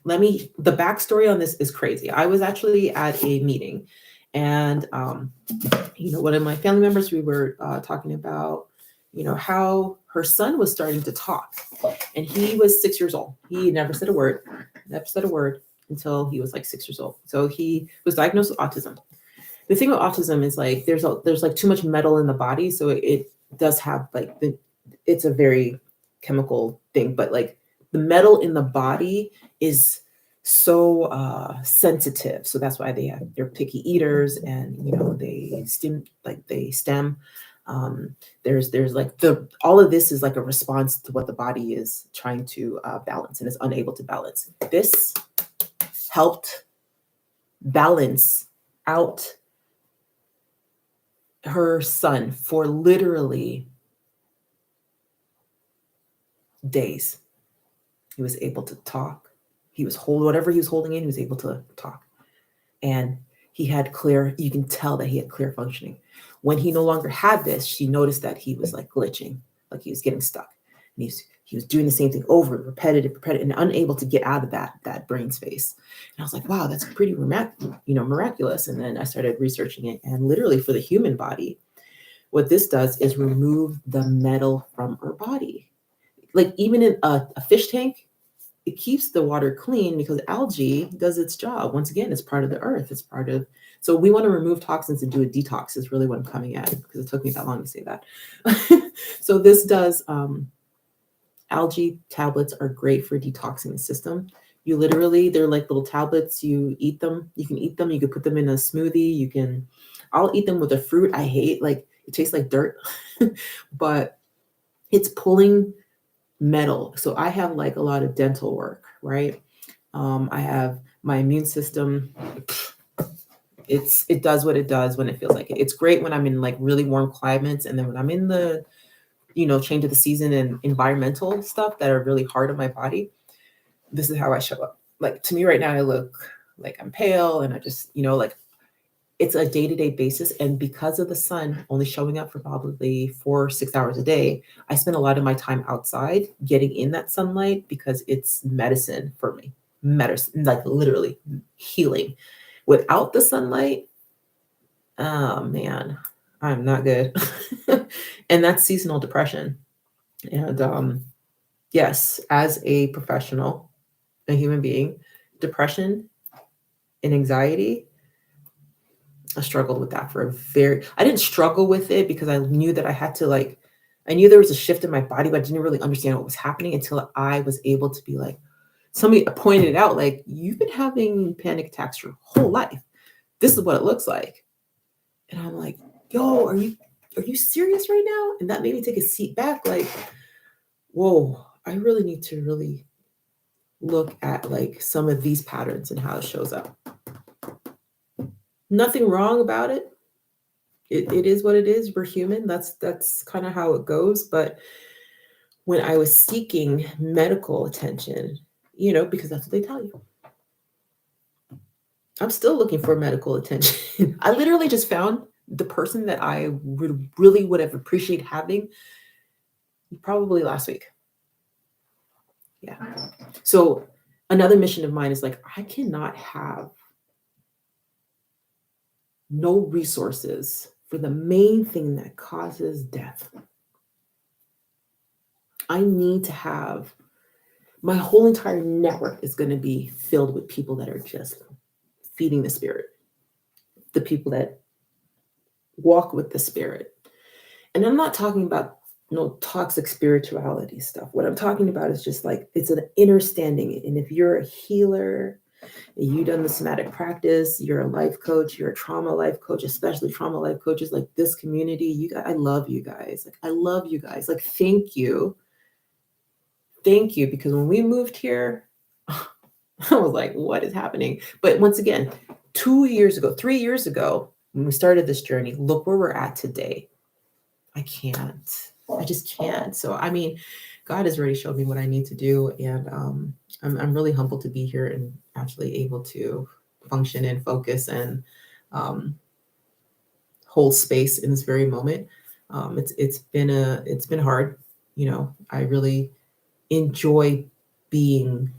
the backstory on this is crazy. I was actually at a meeting, and one of my family members, we were talking about, how her son was starting to talk, and he was 6 years old. He never said a word until he was like 6 years old. So he was diagnosed with autism. The thing with autism is like there's like too much metal in the body, so it does have like it's a very chemical thing, but like the metal in the body is so sensitive. So that's why they're picky eaters, and they stem. There's like all of this is like a response to what the body is trying to balance and is unable to balance. This helped balance out her son for literally days. He was able to talk. He was whatever he was holding in, he was able to talk. And he had you can tell that he had clear functioning. When he no longer had this, she noticed that he was like glitching, like he was getting stuck. And he was doing the same thing over, repetitive, and unable to get out of that brain space. And I was like, wow, that's pretty miraculous. And then I started researching it, and literally for the human body, what this does is remove the metal from our body. Like even in a fish tank, it keeps the water clean because algae does its job. Once again, it's part of the earth. So we want to remove toxins and do a detox is really what I'm coming at, because it took me that long to say that. So this does, algae tablets are great for detoxing the system. They're like little tablets. You eat them. You can eat them. You can put them in a smoothie. I'll eat them with a fruit. I hate, like, it tastes like dirt, but it's pulling metal. So I have like a lot of dental work, right? I have my immune system. It does what it does when it feels like it. It's great when I'm in like really warm climates, and then when I'm in the, change of the season and environmental stuff that are really hard on my body, this is how I show up. Like, to me right now, I look like I'm pale, and I just, like, it's a day-to-day basis. And because of the sun only showing up for probably 4 or 6 hours a day, I spend a lot of my time outside getting in that sunlight, because it's medicine for me. Medicine, like literally healing. Without the sunlight, Oh man, I'm not good. And that's seasonal depression. And yes, as a professional, a human being, depression and anxiety, I struggled with that for I didn't struggle with it because I knew that I had to I knew there was a shift in my body, but I didn't really understand what was happening until I was able to be like, somebody pointed it out, like, you've been having panic attacks your whole life. This is what it looks like. And I'm like, yo, are you serious right now? And that made me take a seat back, like, whoa, I really need to really look at like some of these patterns and how it shows up. Nothing wrong about it. It is what it is. We're human. That's kind of how it goes. But when I was seeking medical attention, because that's what they tell you. I'm still looking for medical attention. I literally just found the person that I really would have appreciated having probably last week. Yeah. So another mission of mine is like, I cannot have no resources for the main thing that causes death. I need to have my whole entire network is going to be filled with people that are just feeding the spirit, the people that walk with the spirit. And I'm not talking about no toxic spirituality stuff. What I'm talking about is just like, it's an understanding. And if you're a healer, you've done the somatic practice, you're a life coach, you're a trauma life coach, especially trauma life coaches like this community, you guys, I love you guys. Like, I love you guys. Like, thank you. Thank you. Because when we moved here, I was like, what is happening? But once again, 3 years ago, when we started this journey, look where we're at today. I just can't. So, I mean, God has already showed me what I need to do. And I'm really humbled to be here and actually able to function and focus and hold space in this very moment. It's been hard. I really enjoy being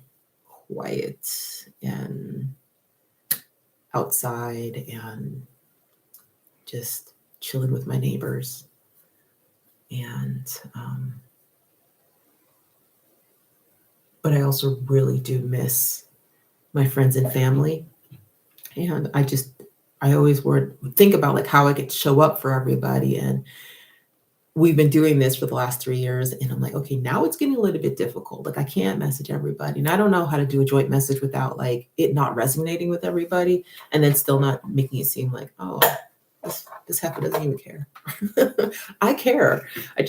quiet and outside and just chilling with my neighbors. And but I also really do miss my friends and family. And I always would think about like how I could show up for everybody. And we've been doing this for the last 3 years. And I'm like, okay, now it's getting a little bit difficult. Like, I can't message everybody. And I don't know how to do a joint message without like it not resonating with everybody and then still not making it seem like, oh, this heifer doesn't even care. I care. I'm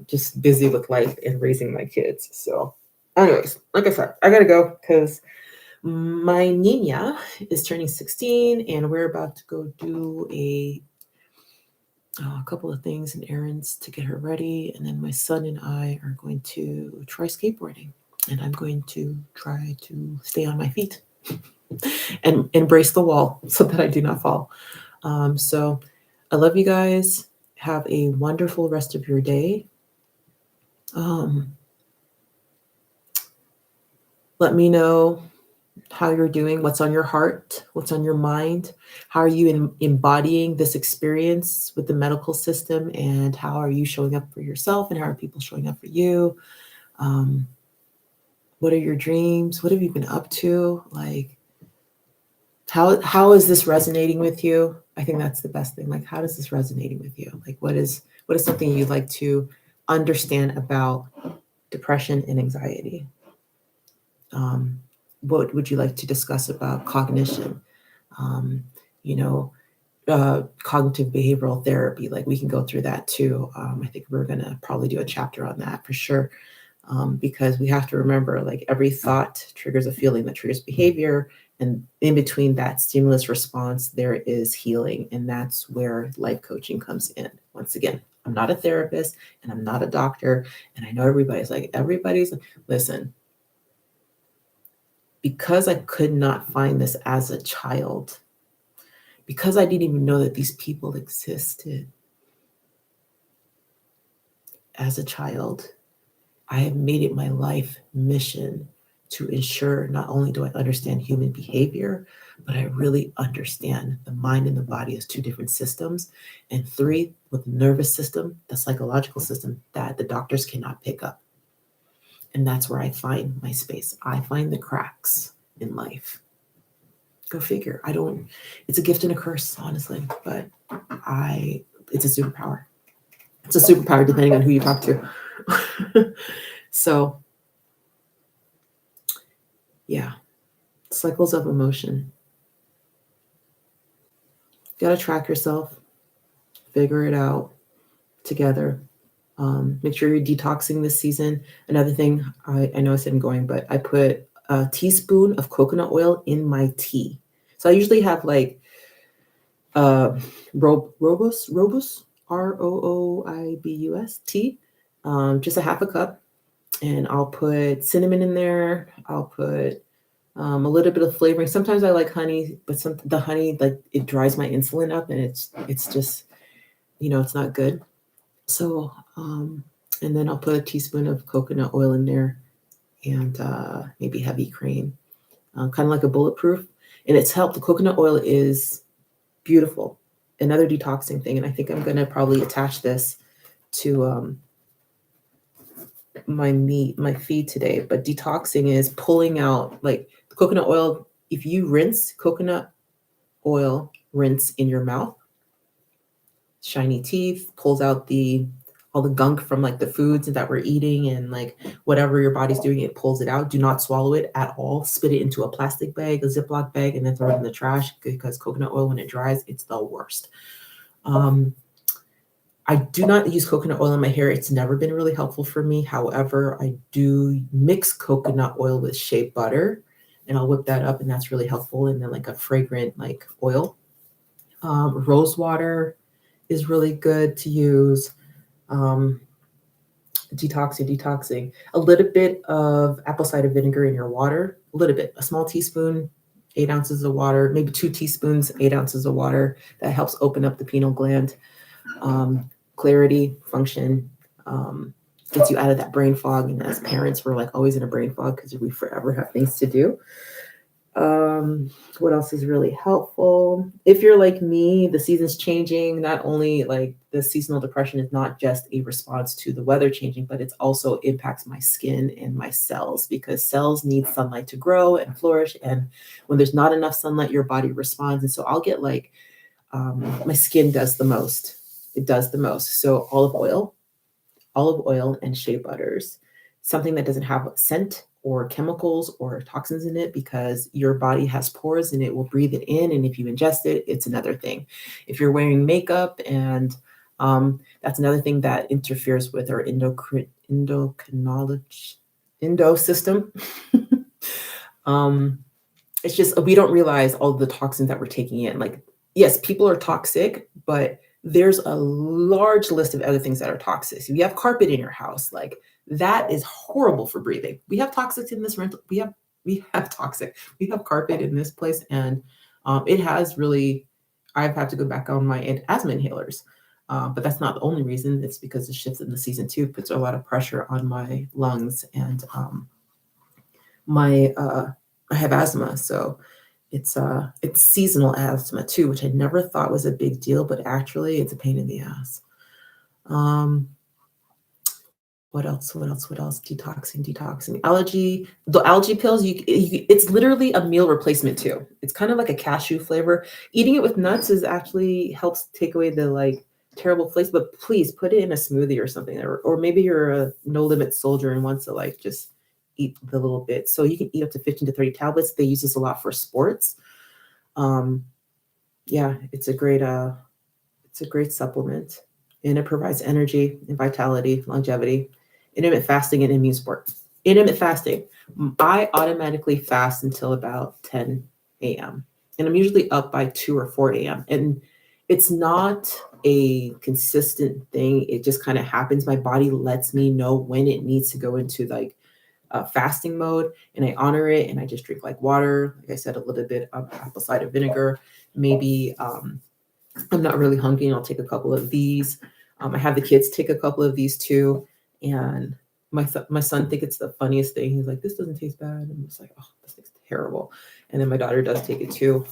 just busy with life and raising my kids. So anyways, like I said, I gotta go because my Nina is turning 16 and we're about to go do a couple of things and errands to get her ready. And then my son and I are going to try skateboarding. And I'm going to try to stay on my feet and embrace the wall so that I do not fall. So I love you guys. Have a wonderful rest of your day. Let me know how you're doing, what's on your heart, what's on your mind, how are you embodying this experience with the medical system, and how are you showing up for yourself, and how are people showing up for you? What are your dreams? What have you been up to? Like, how is this resonating with you? I think that's the best thing. Like, how is this resonating with you? Like, what is something you'd like to understand about depression and anxiety? What would you like to discuss about cognition? Cognitive behavioral therapy, like we can go through that too. I think we're going to probably do a chapter on that for sure. Because we have to remember, like, every thought triggers a feeling that triggers behavior. And in between that stimulus response, there is healing. And that's where life coaching comes in. Once again, I'm not a therapist and I'm not a doctor. And I know everybody's like, listen, because I could not find this as a child, because I didn't even know that these people existed as a child, I have made it my life mission to ensure not only do I understand human behavior, but I really understand the mind and the body as two different systems. And three, with the nervous system, the psychological system that the doctors cannot pick up. And that's where I find my space. I find the cracks in life. Go figure. I don't, it's a gift and a curse, honestly, but it's a superpower. It's a superpower depending on who you talk to. So, yeah, cycles of emotion. You got to track yourself, figure it out together. Make sure you're detoxing this season. Another thing, I know I said I'm going, but I put a teaspoon of coconut oil in my tea. So I usually have like Robus, Rooibos tea, just a half a cup. And I'll put cinnamon in there. I'll put a little bit of flavoring. Sometimes I like honey, but the honey, like, it dries my insulin up, and it's just, it's not good. So, and then I'll put a teaspoon of coconut oil in there, and maybe heavy cream, kind of like a bulletproof. And it's helped. The coconut oil is beautiful. Another detoxing thing, and I think I'm going to probably attach this to my feed today. But detoxing is pulling out, like, the coconut oil. If you rinse coconut oil, rinse in your mouth, shiny teeth, pulls out all the gunk from, like, the foods that we're eating, and, like, whatever your body's doing, it pulls it out. Do not swallow it at all. Spit it into a plastic bag, a Ziploc bag, and then throw it in the trash, because coconut oil, when it dries, it's the worst. I do not use coconut oil in my hair. It's never been really helpful for me. However, I do mix coconut oil with shea butter, and I'll whip that up, and that's really helpful. And then, like, a fragrant, like, oil. Rose water is really good to use. Detoxing. A little bit of apple cider vinegar in your water. A little bit, a small teaspoon, 8 ounces of water, maybe 2 teaspoons, 8 ounces of water. That helps open up the pineal gland. Clarity, function, gets you out of that brain fog. And as parents, we're, like, always in a brain fog because we forever have things to do. What else is really helpful? If you're like me, the season's changing. Not only, like, the seasonal depression is not just a response to the weather changing, but it's also impacts my skin and my cells, because cells need sunlight to grow and flourish. And when there's not enough sunlight, your body responds. And so I'll get, like, my skin does the most. It does the most. So olive oil and shea butters, something that doesn't have scent or chemicals or toxins in it, because your body has pores and it will breathe it in. And if you ingest it, it's another thing. If you're wearing makeup, and that's another thing that interferes with our endo system. It's just, we don't realize all the toxins that we're taking in. Like, yes, people are toxic, but there's a large list of other things that are toxic. If you have carpet in your house, like, that is horrible for breathing. We have toxics in this rental. We have toxic. We have carpet in this place, and it has really. I've had to go back on my asthma inhalers, but that's not the only reason. It's because the shifts in the season too puts a lot of pressure on my lungs, and I have asthma, so it's seasonal asthma too, which I never thought was a big deal, but actually it's a pain in the ass. What else? Detoxing. The allergy pills, it's literally a meal replacement too. It's kind of like a cashew flavor. Eating it with nuts actually helps take away the, like, terrible flavors, but please put it in a smoothie or something. Or maybe you're a no limit soldier and wants to, like, just eat the little bit. So you can eat up to 15 to 30 tablets. They use this a lot for sports. Yeah, it's a great supplement, and it provides energy and vitality, longevity. Intermittent fasting and immune support. Intermittent fasting. I automatically fast until about 10 a.m. And I'm usually up by 2 or 4 a.m. And it's not a consistent thing. It just kind of happens. My body lets me know when it needs to go into, like, fasting mode, and I honor it. And I just drink, like, water. Like I said, a little bit of apple cider vinegar. Maybe I'm not really hungry, and I'll take a couple of these. I have the kids take a couple of these too. And my son think it's the funniest thing. He's like, "This doesn't taste bad." I'm just like, "Oh, this tastes terrible." And then my daughter does take it too.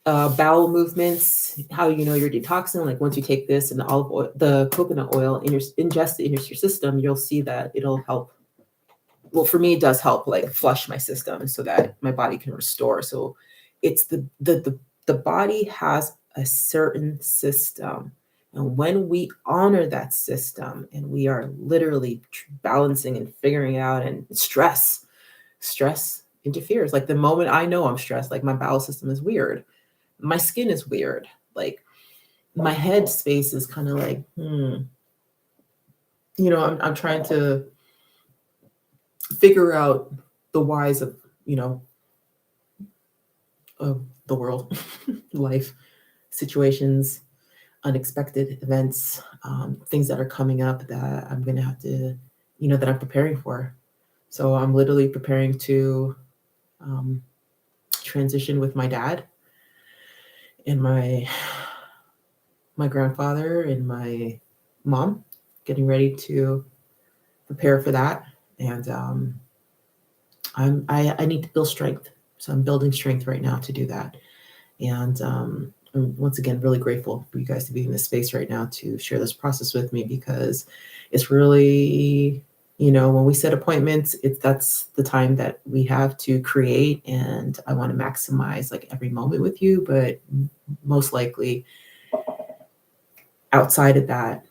Bowel movements, how you know you're detoxing, like once you take this and the olive oil, the coconut oil in your ingest it into your system, you'll see that it'll help. Well, for me, it does help like flush my system so that my body can restore. So it's the body has a certain system. And when we honor that system and we are literally balancing and figuring it out, and stress interferes. Like the moment I know I'm stressed, like my bowel system is weird, my skin is weird, like my head space is kind of like, I'm trying to figure out the whys of, of the world, life, situations, unexpected events, things that are coming up that I'm going to have to, that I'm preparing for. So I'm literally preparing to transition with my dad and my grandfather and my mom, getting ready to prepare for that. And I need to build strength. So I'm building strength right now to do that. And I'm once again really grateful for you guys to be in this space right now to share this process with me, because it's really, when we set appointments, that's the time that we have to create. And I want to maximize like every moment with you, but most likely outside of that,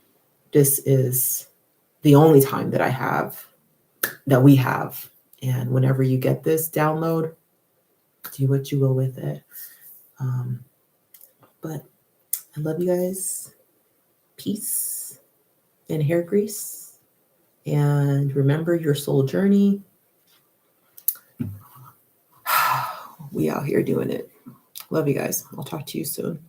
this is the only time that we have. And whenever you get this download, do what you will with it. But I love you guys. Peace and hair grease. And remember your soul journey. We out here doing it. Love you guys. I'll talk to you soon.